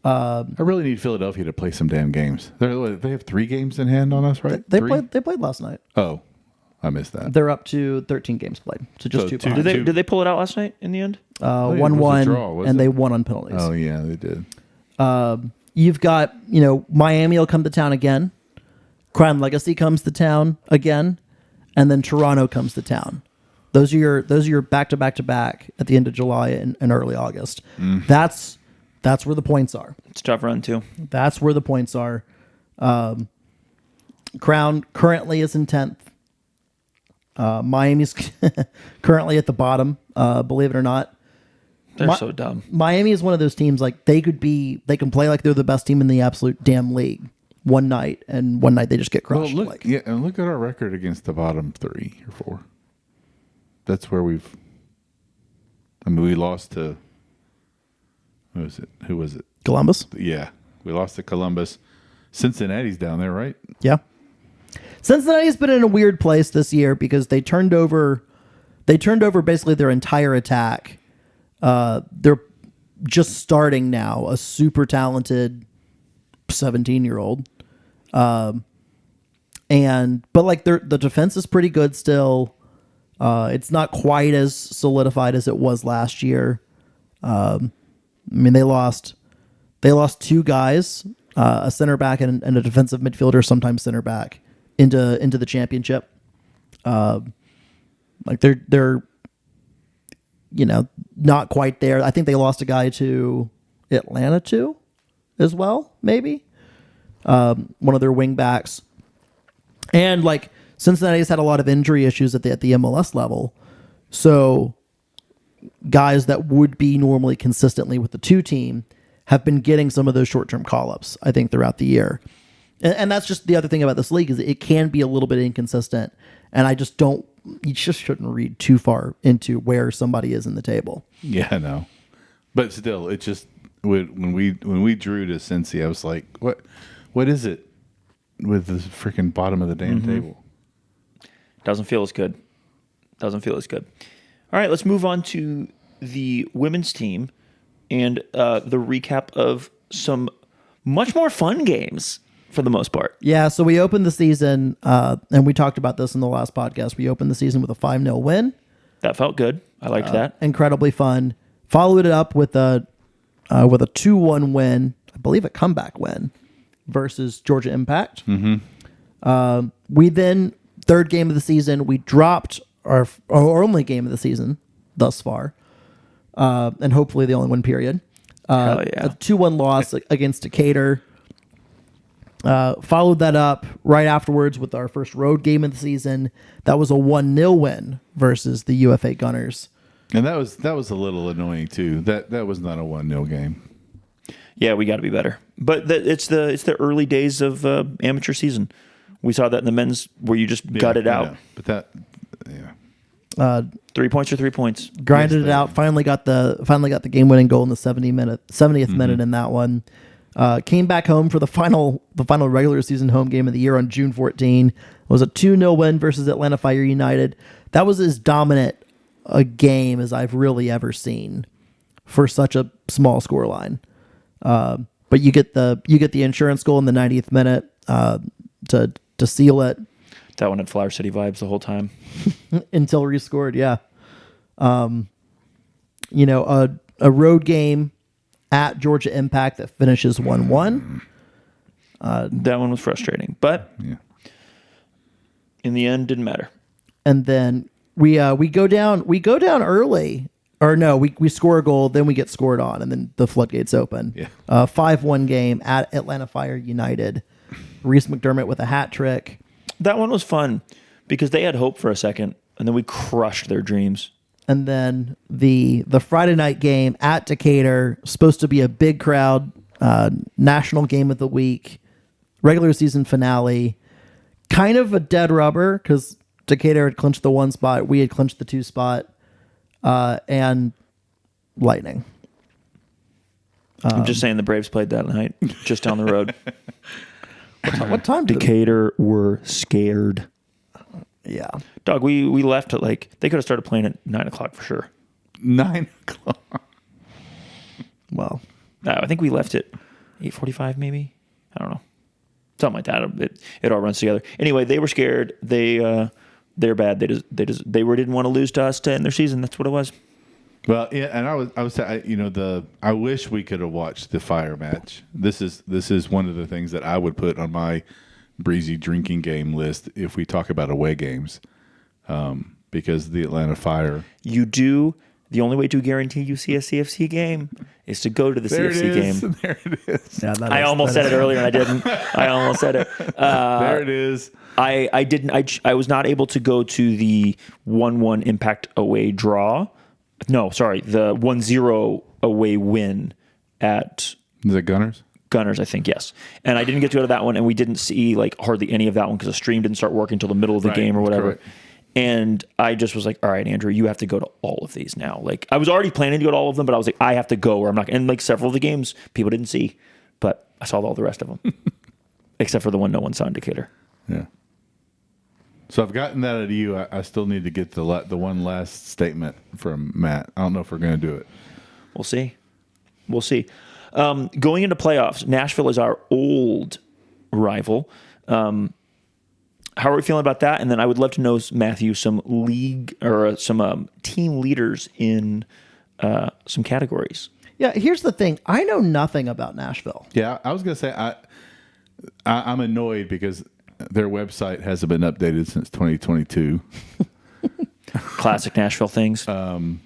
I really need Philadelphia to play some damn games. They have 3 games in hand on us, right? They played last night. Oh, I missed that. They're up to 13 games played, so just 2 behind. Did they pull it out last night in the end? 1-1, and they won on penalties. Oh yeah, they did. You've got, Miami will come to town again. Crown Legacy comes to town again, and then Toronto comes to town. Those are your back to back at the end of July and early August. That's where the points are. It's a tough run too. That's where the points are. Crown currently is in 10th. Miami's currently at the bottom. Believe it or not. They're so dumb. Miami is one of those teams like they can play like they're the best team in the absolute damn league one night, and one night they just get crushed. Well, look at our record against the bottom 3 or 4. That's where we lost to who was it? Columbus? Yeah. We lost to Columbus. Cincinnati's down there, right? Yeah. Cincinnati's been in a weird place this year because they turned over basically their entire attack They're just starting now, a super talented 17-year-old. But like the defense is pretty good still. It's not quite as solidified as it was last year. I mean, they lost two guys, a center back and a defensive midfielder, sometimes center back, into the championship. Like they're not quite there. I think they lost a guy to Atlanta too, as well, maybe. One of their wing backs. And like Cincinnati's had a lot of injury issues at the MLS level. So guys that would be normally consistently with the 2 team have been getting some of those short-term call-ups, I think, throughout the year. And that's just the other thing about this league, is it can be a little bit inconsistent. And you just shouldn't read too far into where somebody is in the table. Yeah, no. But still, it just, when we drew to Cincy, I was like, what is it with the freaking bottom of the damn table? Doesn't feel as good. All right, let's move on to the women's team and the recap of some much more fun games for the most part. Yeah, so we opened the season, and we talked about this in the last podcast. We opened the season with a 5-0 win. That felt good. I liked that. Incredibly fun. Followed it up with a 2-1 win, I believe a comeback win, versus Georgia Impact. We then, third game of the season, we dropped our only game of the season thus far, and hopefully the only one period. Hell yeah. A 2-1 loss against Decatur. Followed that up right afterwards with our first road game of the season. That was a 1-0 win versus the UFA Gunners. And that was a little annoying too. That was not a 1-0 game. Yeah, we got to be better. But it's the early days of amateur season. We saw that in the men's where you just gut it out. But 3 points or 3 points. Grinded it out. Finally got the game winning goal in the 70th minute in that one. Came back home for the final regular season home game of the year on June 14. It was a 2-0 win versus Atlanta Fire United. That was as dominant a game as I've really ever seen for such a small scoreline. But you get the insurance goal in the 90th minute to seal it. That one had Flower City vibes the whole time. Until rescored, yeah. A road game at Georgia Impact that finishes 1-1. That one was frustrating, but in the end, didn't matter. And then we go down early, or no, we score a goal, then we get scored on, and then the floodgates open. 5-1 game at Atlanta Fire United. Reese McDermott with a hat trick. That one was fun because they had hope for a second, and then we crushed their dreams. And then the Friday night game at Decatur, supposed to be a big crowd, national game of the week, regular season finale, kind of a dead rubber because Decatur had clinched the 1 spot, we had clinched the 2 spot, and lightning. I'm just saying the Braves played that night, just down the road. What time did Decatur were scared. Yeah. Dog, we left at they could have started playing at 9 o'clock for sure. 9 o'clock. Well, I think we left at 8:45 maybe. I don't know. Something like that. It all runs together. Anyway, they were scared. They're bad. They didn't want to lose to us to end their season. That's what it was. Well, yeah, and I wish we could have watched the Fire match. This is one of the things that I would put on my Breezy drinking game list if we talk about away games, because the Atlanta Fire. You do. The only way to guarantee you see a CFC game is to go to the CFC game. There it is. yeah, I almost said it earlier and I didn't. I almost said it. There it is. I didn't. I was not able to go to the 1-1 Impact away draw. No, sorry, the 1-0 away win at Is it Gunners? Gunners, I think, yes. And I didn't get to go to that one, and we didn't see hardly any of that one because the stream didn't start working until the middle of the game or whatever. Correct. And I just was like, all right, Andrew, you have to go to all of these now. I was already planning to go to all of them, but I was like, I have to go or I'm not. And several of the games people didn't see, but I saw all the rest of them, except for the 1-0 Indicator. Yeah. So I've gotten that out of you. I still need to get the one last statement from Matt. I don't know if we're going to do it. We'll see. We'll see. Going into playoffs, Nashville is our old rival. How are we feeling about that? And then I would love to know, Matthew, some league or some team leaders in some categories. Yeah, here's the thing. I know nothing about Nashville. Yeah, I was going to say I'm annoyed because their website hasn't been updated since 2022. Classic Nashville things. I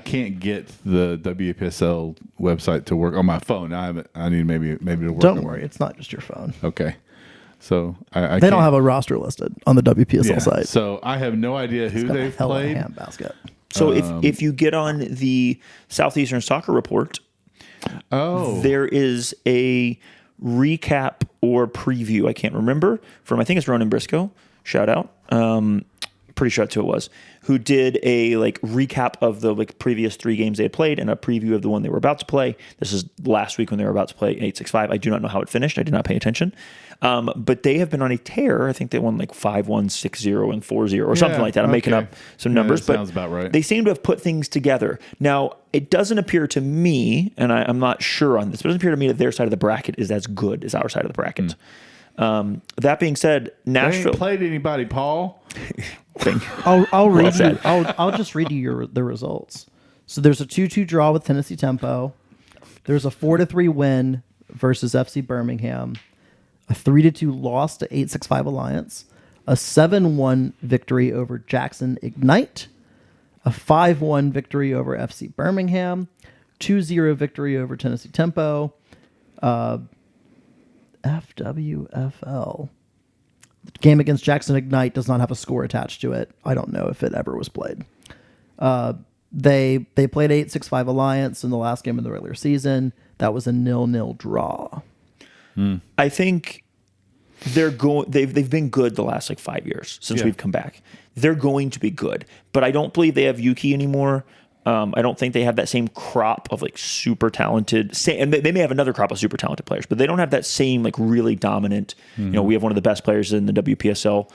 can't get the WPSL website to work on my phone. I need maybe to work. Don't worry, it's not just your phone. Okay, so I they don't have a roster listed on the WPSL site. So I have no idea who they've played. Handbasket. So if you get on the Southeastern Soccer Report, there is a recap or preview. I can't remember from, I think it's Ronan Briscoe. Shout out. Pretty sure that's who it was, who did a recap of the previous 3 games they had played and a preview of the one they were about to play. This is last week when they were about to play 865. I do not know how it finished. I did not pay attention. But they have been on a tear. I think they won 5-1, 6-0, and 4-0 or something like that. I'm making up some numbers, that sounds about right. They seem to have put things together. Now, it doesn't appear to me, and I'm not sure on this, but it doesn't appear to me that their side of the bracket is as good as our side of the bracket. That being said, Nashville they ain't played anybody, Paul. I'll read you. I'll just read you the results. So there's a 2-2 draw with Tennessee Tempo. There's a 4-3 win versus FC Birmingham. A 3-2 loss to 865 Alliance. A 7-1 victory over Jackson Ignite. A 5-1 victory over FC Birmingham. 2-0 victory over Tennessee Tempo. FWFL. The game against Jackson Ignite does not have a score attached to it. I don't know if it ever was played. They played 865 Alliance in the last game of the regular season. That was a 0-0 draw. I think they've been good the last 5 years since we've come back. They're going to be good, but I don't believe they have Yuki anymore. I don't think they have that same crop of super talented, and they may have another crop of super talented players, but they don't have that same really dominant. We have one of the best players in the WPSL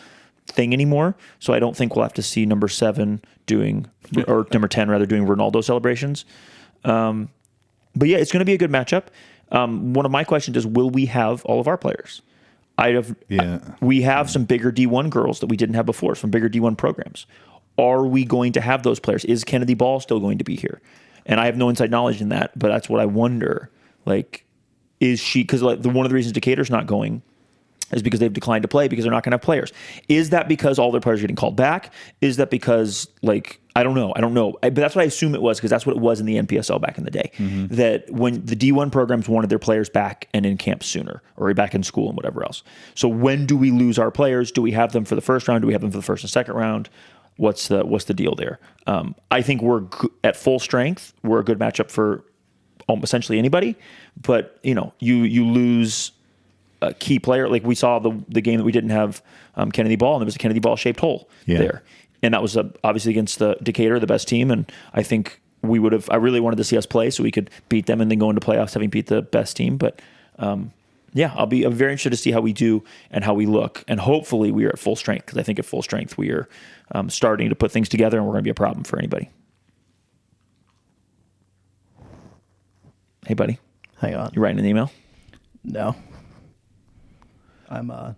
thing anymore. So I don't think we'll have to see number 7 or number 10 rather doing Ronaldo celebrations. But yeah, it's going to be a good matchup. One of my questions is, will we have all of our players? We have some bigger D1 girls that we didn't have before from bigger D1 programs. Are we going to have those players? Is Kennedy Ball still going to be here? And I have no inside knowledge in that, but that's what I wonder. Is she, because one of the reasons Decatur's not going is because they've declined to play because they're not going to have players. Is that because all their players are getting called back? Is that because, I don't know. But that's what I assume it was, because that's what it was in the NPSL back in the day. That when the D1 programs wanted their players back and in camp sooner, or back in school and whatever else. So when do we lose our players? Do we have them for the first round? Do we have them for the first and second round? What's the deal there? I think we're at full strength. We're a good matchup for essentially anybody. But you lose a key player. We saw the game that we didn't have Kennedy Ball, and there was a Kennedy Ball shaped hole there, and that was obviously against the Decatur, the best team. And I think we would have. I really wanted to see us play so we could beat them and then go into playoffs having beat the best team. But I'm very interested to see how we do and how we look, and hopefully we are at full strength, because I think at full strength we are starting to put things together, and we're going to be a problem for anybody. Hey, buddy. Hang on. You writing an email? No. I'm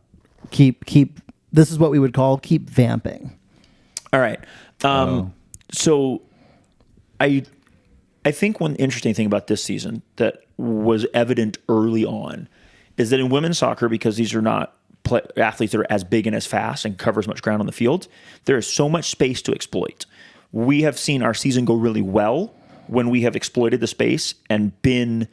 keep. This is what we would call keep vamping. All right. So I think one interesting thing about this season that was evident early on is that in women's soccer, because these are not athletes that are as big and as fast and cover as much ground on the field, there is so much space to exploit. We have seen our season go really well when we have exploited the space and been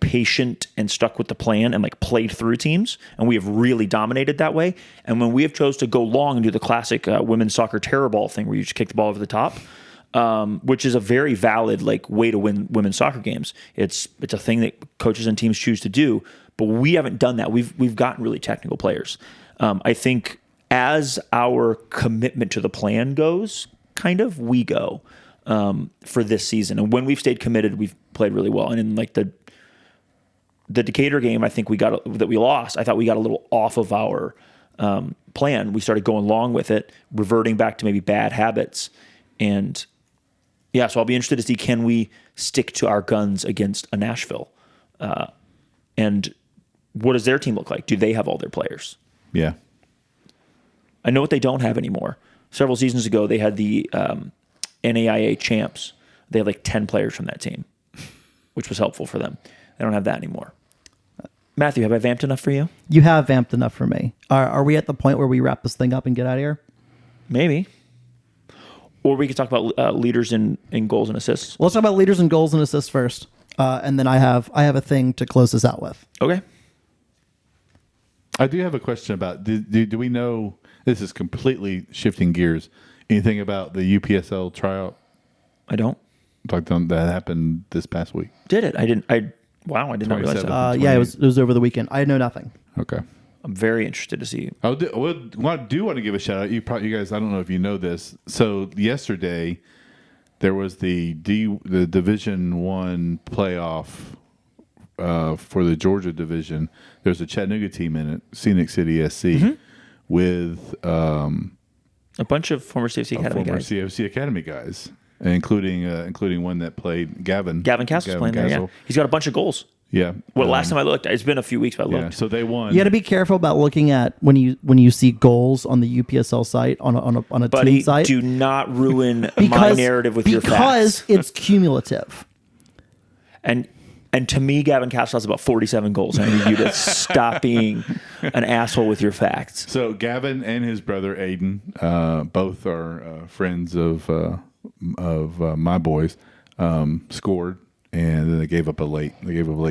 patient and stuck with the plan and played through teams, and we have really dominated that way. And when we have chose to go long and do the classic women's soccer terror ball thing where you just kick the ball over the top, which is a very valid way to win women's soccer games. It's a thing that coaches and teams choose to do, but we haven't done that. We've gotten really technical players. I think as our commitment to the plan goes, we go for this season. And when we've stayed committed, we've played really well. And in the Decatur game, I think we lost. I thought we got a little off of our plan. We started going along with it, reverting back to maybe bad habits. And yeah, so I'll be interested to see, can we stick to our guns against a Nashville? And what does their team look like? Do they have all their players? Yeah. I know what they don't have anymore. Several seasons ago, they had the NAIA champs. They had like 10 players from that team, which was helpful for them. They don't have that anymore. Matthew, have I vamped enough for you? You have vamped enough for me. Are we at the point where we wrap this thing up and get out of here? Maybe. Or we could talk about leaders in goals and assists. Well, let's talk about leaders and goals and assists first. And then I have a thing to close this out with. Okay. I do have a question about, do we know, this is completely shifting gears, anything about the UPSL tryout? I don't. That happened this past week. Did it? I didn't. I did not realize that. 27th. Yeah, it was over the weekend. I know nothing. Okay. I'm very interested to see. I do want to give a shout out. You guys, I don't know if you know this. So yesterday, there was the Division One playoff for the Georgia division. There's a Chattanooga team in it, Scenic City SC, with A bunch of former CFC Academy guys. CFC Academy guys, including one that played Gavin. Gavin Castle's playing there, yeah. He's got a bunch of goals. Yeah. Well, last time I looked, it's been a few weeks, but I Yeah. looked. So they won. You got to be careful about looking at when you see goals on the UPSL site on a Buddy, team site. do not ruin my narrative with your facts. Because it's cumulative. And to me, Gavin Castle has about 47 goals. I need you to stop being an asshole with your facts. So Gavin and his brother Aiden, both are friends of my boys, scored, and then they gave up a late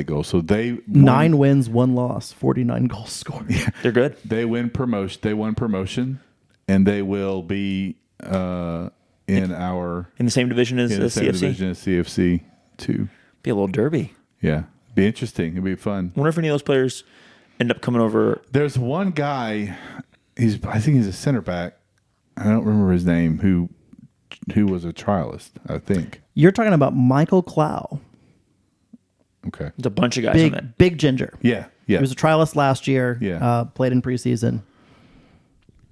goal. So they won, 9 wins, 1 loss, 49 goals scored. Yeah, They're good. they won promotion, and they will be in the same division as same CFC. division as CFC 2. Be a little derby. Yeah, be interesting. It'll be fun. I wonder if any of those players end up coming over. There's one guy. I think he's a center back. I don't remember his name. Who was a trialist? I think. You're talking about Michael Clow. Okay. There's a bunch of guys on that. Big ginger. Yeah. Yeah. He was a trialist last year. Yeah. Played in preseason.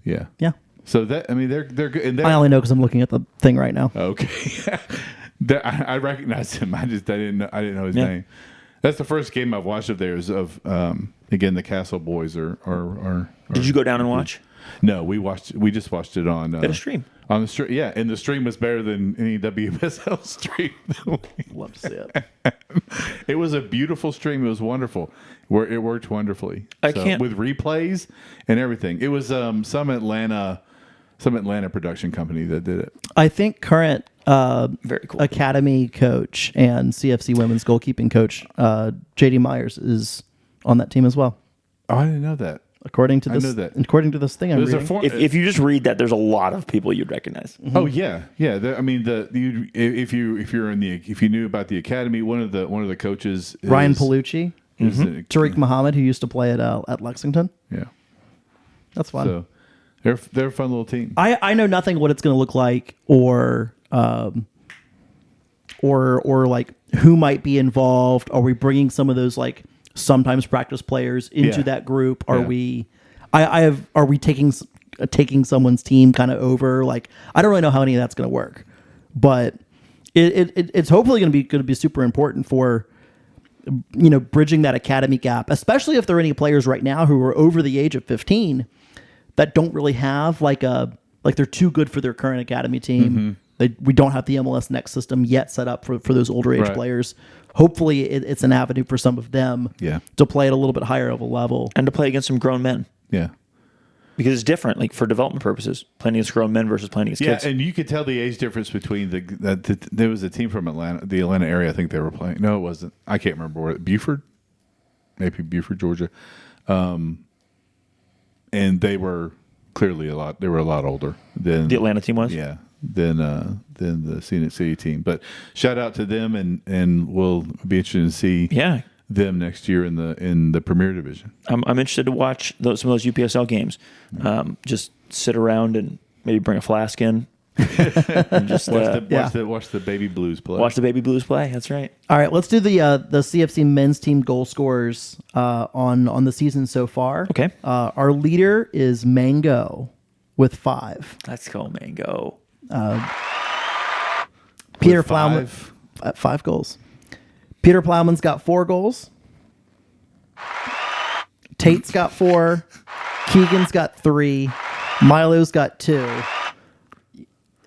Yeah. Yeah. So they're good. And I only know because I'm looking at the thing right now. okay. I recognize him. I didn't know his Yeah. name. That's the first game I've watched of theirs. Of again, the Castle boys are. Did you go down and watch? No, we just watched it on. They had a stream. On the stream, yeah, and the stream was better than any WSL stream. Love to see it. It was a beautiful stream. It was wonderful. It worked wonderfully. With replays and everything. It was some Atlanta production company that did it. I think current Very cool. Academy coach and CFC women's goalkeeping coach JD Myers is on that team as well. Oh, I didn't know that. According to I this, know that. according to this thing I'm There's a reading. If you just read that, there's a lot of people you'd recognize. Oh yeah. If you knew about the academy, one of the coaches is, Ryan Palucci, is Tariq Muhammad, who used to play at Lexington. Yeah. That's fun. So they're a fun little team. I know nothing what it's going to look like or like who might be involved. Are we bringing some of those like sometimes practice players into Yeah. that group? Are Yeah. we? Are we taking someone's team kind of over? Like I don't really know how any of that's going to work, but it's hopefully going to be super important for bridging that academy gap, especially if there are any players right now who are over the age of 15 that don't really have like they're too good for their current academy team. We don't have the MLS Next system yet set up for those older age Right. players. Hopefully it's an avenue for some of them Yeah. to play at a little bit higher of a level. And to play against some grown men. Yeah. Because it's different, like for development purposes, playing against grown men versus playing against Yeah, kids. and you could tell the age difference between there was a team from Atlanta, the Atlanta area. I think they were playing. No, it wasn't. I can't remember where. Buford, maybe Buford, Georgia, and they were clearly a lot. They were a lot older than The Atlanta team was? Yeah, than the Scenic City team. But shout out to them, and we'll be interested to see Yeah. them next year in the Premier Division. I'm interested to watch some of those UPSL games. Just sit around and maybe bring a flask in And just Watch the baby Blues play. watch the baby Blues play. That's right. All right, let's do the CFC men's team goal scorers on the season so far. Okay. Our leader is Mango with 5. Let's go, Mango. Peter With Plowman, 5? 5 goals. Peter Plowman's got 4 goals. Tate's got 4. Keegan's got 3. Milo's got 2.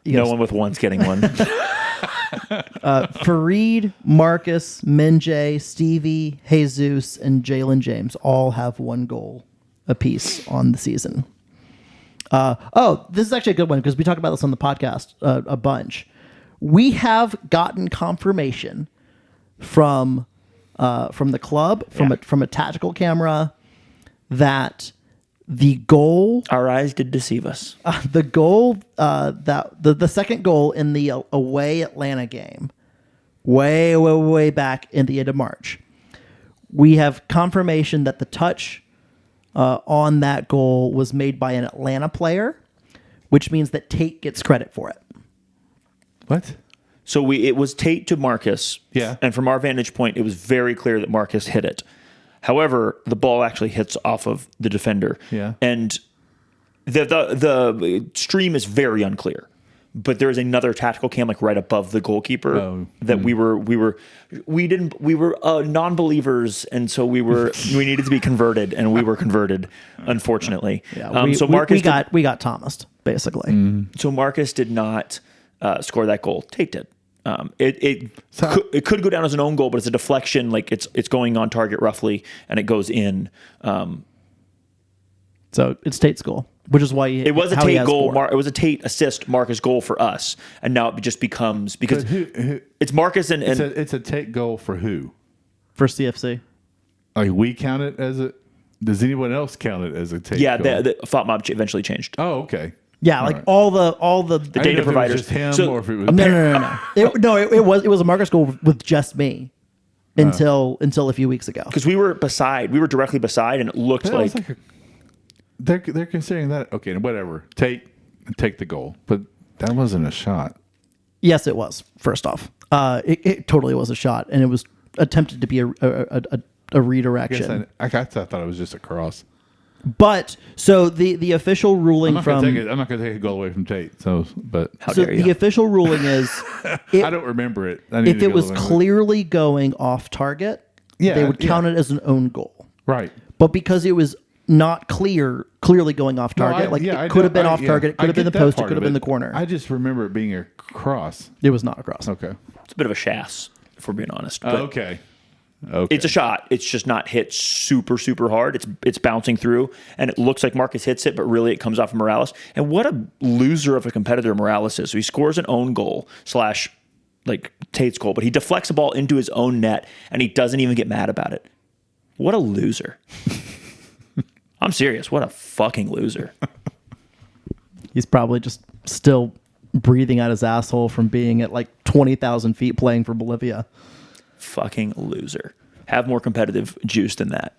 No one with one's getting one. Fareed, Marcus, Minjay, Stevie, Jesus, and Jalen James all have 1 goal apiece on the season. This is actually a good one because we talked about this on the podcast a bunch. We have gotten confirmation from the club, from a tactical camera, that the goal, Our eyes did deceive us. the goal that the second goal in the away Atlanta game, way back in the end of March, we have confirmation that the touch on that goal was made by an Atlanta player, which means that Tate gets credit for it. What? So it was Tate to Marcus. Yeah. And from our vantage point, it was very clear that Marcus hit it. However, the ball actually hits off of the defender. Yeah. And the stream is very unclear. But there is another tactical cam like right above the goalkeeper that we were non-believers, and so we needed to be converted, and we were converted, unfortunately. Yeah, So Marcus we got Thomased, basically. So Marcus did not score that goal. Tate did. It could go down as an own goal, but it's a deflection. Like it's going on target roughly, and it goes in. So it's Tate's goal, which is why It was a Tate goal. It was a Tate assist, Marcus goal for us, and now it just becomes because it's Marcus and It's a take goal for who? for CFC. Like we count it as a. Does anyone else count it as a take? yeah, goal? the Thought Mob eventually changed. Oh, okay. Yeah, like all the I didn't data know if providers. It was just him, So- or if it was no. It was a Marcus goal with just me until a few weeks ago. Because we were directly beside, and it looked That like, was like they're considering that okay, whatever. Take the goal, but that wasn't a shot. Yes, it was. First off, it totally was a shot, and it was attempted to be a redirection. I thought it was just a cross. But so the official ruling I'm not going to take a goal away from Tate. So, but how so dare you? the official ruling is I don't remember it. I need if to it go was look. clearly going off target, they would count it as an own goal. Right. But because it was not clearly going off target, it could have been off target, it could have been the post, it could have been the corner. I just remember it being a cross. It was not a cross. Okay. It's a bit of a shass, if we're being honest. But Okay. it's a shot. It's just not hit super, super hard. It's bouncing through, and it looks like Marcus hits it, but really it comes off of Morales. And what a loser of a competitor Morales is. So he scores an own goal / like Tate's goal, but he deflects the ball into his own net, and he doesn't even get mad about it. What a loser. I'm serious. What a fucking loser. He's probably just still breathing out his asshole from being at like 20,000 feet playing for Bolivia. Fucking loser. Have more competitive juice than that.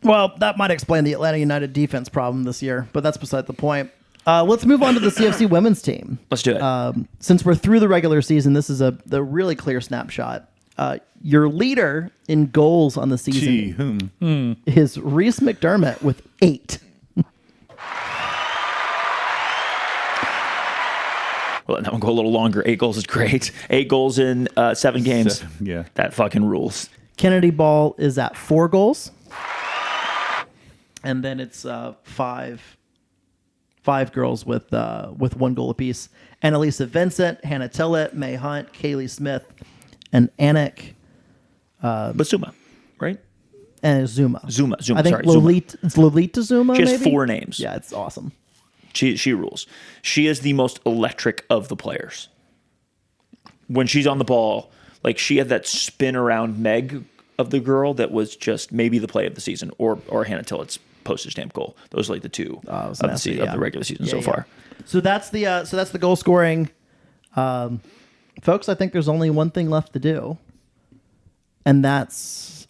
Well, that might explain the Atlanta United defense problem this year, but that's beside the point. Let's move on to the CFC women's team. Let's do it. Since we're through the regular season, this is the really clear snapshot. Your leader in goals on the season is Reese McDermott with 8. We'll let that one go a little longer. 8 goals is great. 8 goals in 7 games. Yeah. That fucking rules. Kennedy Ball is at 4 goals. And then it's 5 girls with 1 goal apiece. Annalisa Vincent, Hannah Tillett, May Hunt, Kaylee Smith, and Anik. Basuma, right? And Zuma. Zuma. I think Sorry, Zuma. it's Lolita Zuma. She has maybe? 4 names. Yeah, it's awesome. She rules. She is the most electric of the players. When she's on the ball, like she had that spin around Meg of the girl that was just maybe the play of the season, or Hannah Tillett's postage stamp goal. Those are like the 2 of the regular season so far. So that's the goal scoring, folks. I think there's only one thing left to do, and that's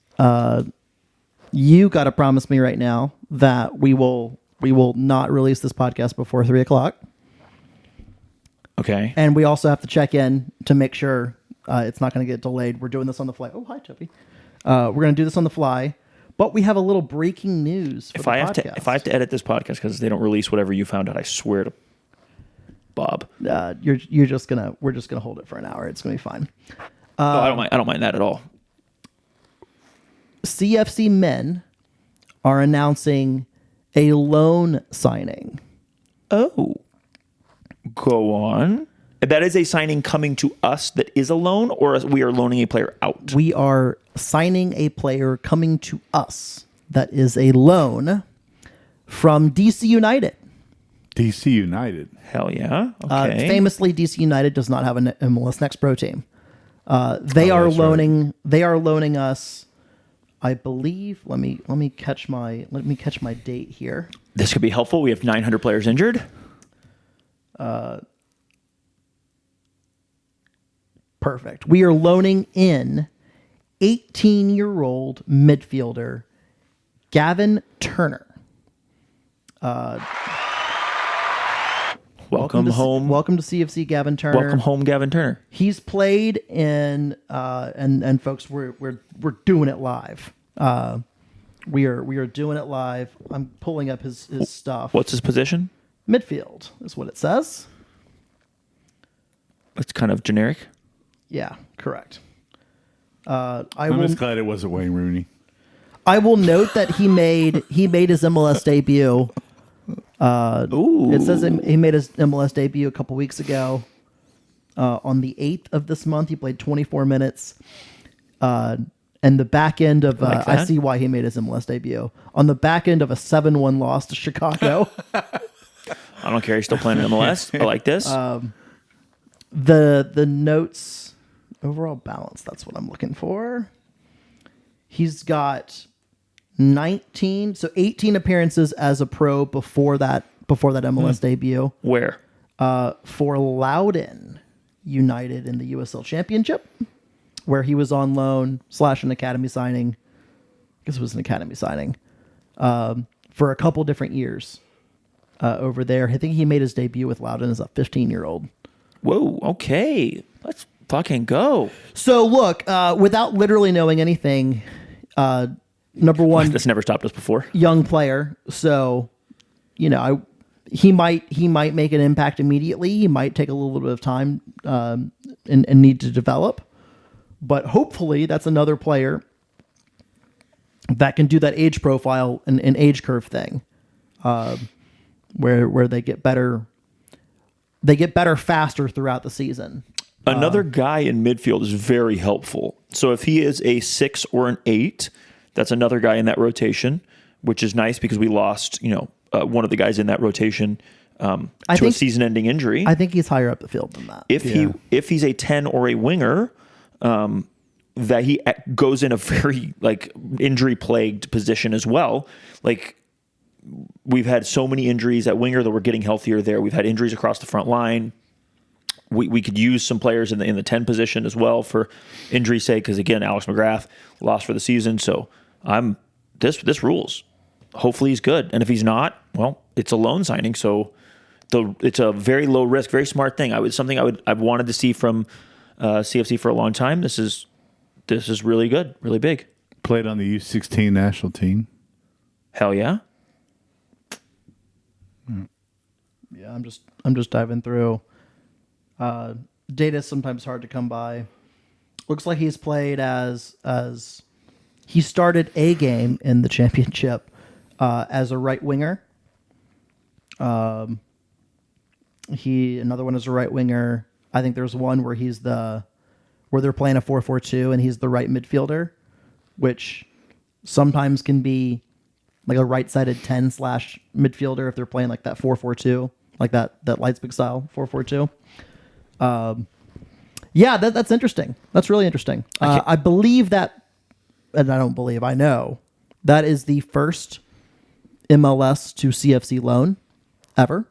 you got to promise me right now that we will not release this podcast before 3:00. Okay. And we also have to check in to make sure it's not going to get delayed. We're doing this on the fly. Oh, hi, Toby. We're going to do this on the fly. But we have a little breaking news for If the I podcast. have to edit this podcast because they don't release whatever you found out, I swear to Bob. we're just gonna hold it for an hour. It's gonna be fine. I don't mind that at all. CFC men are announcing a loan signing. Oh, go on. That is a signing coming to us that is a loan, or we are loaning a player out? We are signing a player coming to us that is a loan from DC United. DC United. Hell yeah. Okay. Famously, DC United does not have an MLS Next Pro team. They are that's loaning. Right. They are loaning us. I believe. Let me catch my date here. This could be helpful. We have 900 players injured. Perfect. We are loaning in 18-year-old midfielder Gavin Turner. Welcome home. Welcome to CFC, Gavin Turner. Welcome home, Gavin Turner. He's played in and folks, we're doing it live. We are doing it live. I'm pulling up his stuff. What's his position? Midfield is what it says. It's kind of generic. Yeah, correct. I'm just glad it wasn't Wayne Rooney. I will note that he made his MLS debut. It says he made his MLS debut a couple weeks ago. On the 8th of this month, he played 24 minutes. And the back end of I see why he made his MLS debut. On the back end of a 7-1 loss to Chicago. I don't care. He's still playing in MLS. I like this. The notes, overall balance, that's what I'm looking for. He's got 18 appearances as a pro before that MLS debut. Where? For Loudoun United in the USL Championship, where he was on loan / an academy signing. I guess it was an academy signing for a couple different years over there. I think he made his debut with Loudoun as a 15-year-old. Whoa, okay. Let's fucking go. So look, without literally knowing anything, number one, That's never stopped us before. young player. So, he might make an impact immediately. He might take a little bit of time and need to develop. But hopefully that's another player that can do that age profile and age curve thing, where they get better. They get better faster throughout the season. Another guy in midfield is very helpful. So if he is a 6 or an 8, that's another guy in that rotation, which is nice because we lost, one of the guys in that rotation to a season-ending injury. I think he's higher up the field than that. If he's a 10 or a winger, that he goes in a very injury-plagued position as well. We've had so many injuries at winger that we're getting healthier there. We've had injuries across the front line. We could use some players in the 10 position as well for injury's sake, because again, Alex McGrath lost for the season. So this rules. Hopefully he's good, and if he's not, well, it's a loan signing. So it's a very low risk, very smart thing. I've wanted to see from CFC for a long time. This is really good, really big. Played on the U16 national team. Hell yeah. Yeah, I'm just diving through. Data is sometimes hard to come by. Looks like he's played as he started a game in the championship as a right winger. Another one is a right winger. I think there's one where where they're playing a 4-4-2 and he's the right midfielder, which sometimes can be like a right-sided 10 / midfielder if they're playing like that 4-4-2, like that Leipzig style 4-4-2. Yeah, that's interesting. That's really interesting. I believe that, and I know that is the first MLS to CFC loan ever.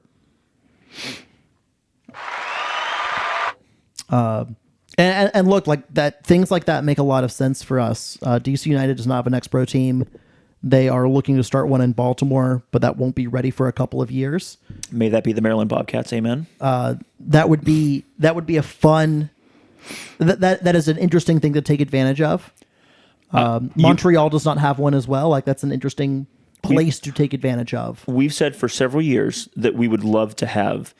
And look, like that, things like that make a lot of sense for us. DC United does not have an ex-pro team. They are looking to start one in Baltimore, but that won't be ready for a couple of years. May that be the Maryland Bobcats. Amen. That would be a fun. That is an interesting thing to take advantage of. Montreal does not have one as well. Like that's an interesting place to take advantage of. We've said for several years that we would love to have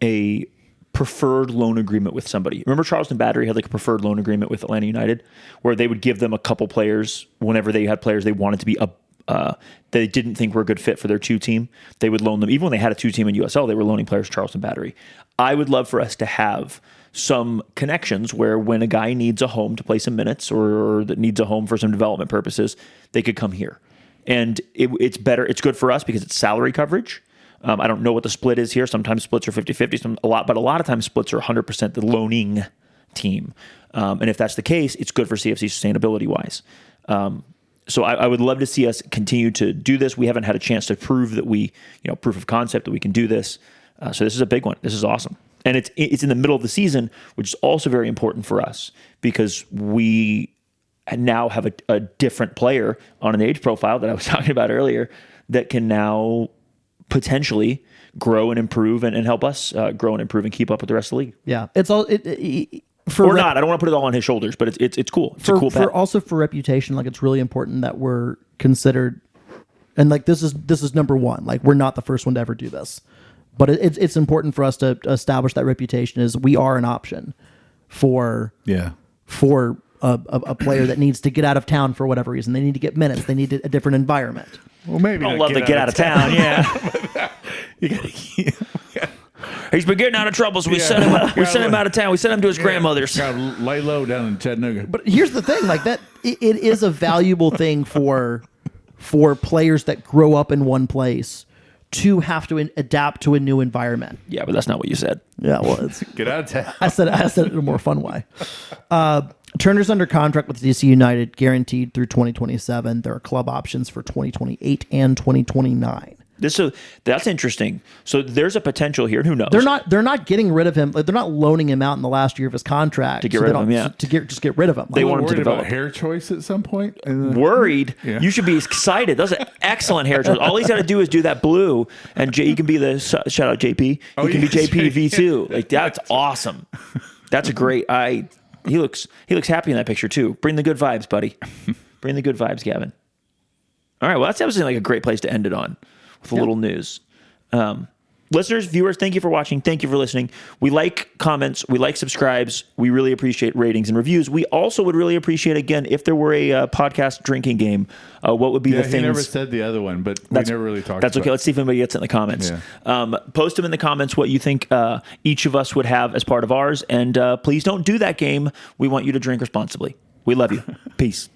a preferred loan agreement with somebody. Remember Charleston Battery had like a preferred loan agreement with Atlanta United where they would give them a couple players whenever they had players they wanted to be they didn't think were a good fit for their 2 team. They would loan them. Even when they had a 2 team in USL, they were loaning players to Charleston Battery. I would love for us to have some connections where when a guy needs a home to play some minutes or that needs a home for some development purposes, they could come here. And it's better. It's good for us because it's salary coverage. I don't know what the split is here. Sometimes splits are 50-50, but a lot of times splits are 100% the loaning team. And if that's the case, it's good for CFC sustainability-wise. So I would love to see us continue to do this. We haven't had a chance to prove that proof of concept that we can do this. So this is a big one. This is awesome. And it's in the middle of the season, which is also very important for us because we now have a different player on an age profile that I was talking about earlier that can now potentially grow and improve and help us grow and improve and keep up with the rest of the league. Yeah, it's all not. I don't want to put it all on his shoulders, but it's cool. It's a cool bet. Also for reputation, like it's really important that we're considered, and like this is number one. Like we're not the first one to ever do this, but it's important for us to establish that reputation as we are an option for a player that needs to get out of town for whatever reason. They need to get minutes. They need a different environment. Well, maybe I don't love to get out of town. Yeah. He's been getting out of trouble, so we sent him out of town. We sent him to his grandmother's. Got to lay low down in Chattanooga. But here's the thing: like that, it is a valuable thing for players that grow up in one place to have to adapt to a new environment. Yeah, but that's not what you said. Yeah, well, it's Get out of town. I said it in a more fun way. Turner's under contract with DC United, guaranteed through 2027. There are club options for 2028 and 2029. That's interesting. So there's a potential here. Who knows? They're not getting rid of him. Like, they're not loaning him out in the last year of his contract to get rid of him. Yeah, just get rid of him. They want him to develop. About hair choice at some point. Worried? Yeah. You should be excited. That's an excellent hair choice. All he's got to do is do that blue, and he can be the shout out JP. He can be JP V2. Like that's awesome. That's a great. He looks happy in that picture too. Bring the good vibes, buddy. Bring the good vibes, Gavin. All right. Well, that's absolutely like a great place to end it on. With a little news. Listeners, viewers, thank you for watching. Thank you for listening. We like comments. We like subscribes. We really appreciate ratings and reviews. We also would really appreciate, again, if there were a podcast drinking game, what would be the things... He never said the other one, but we never really talked about it. That's okay. Let's see if anybody gets it in the comments. Yeah. Post them in the comments what you think each of us would have as part of ours. And please don't do that game. We want you to drink responsibly. We love you. Peace.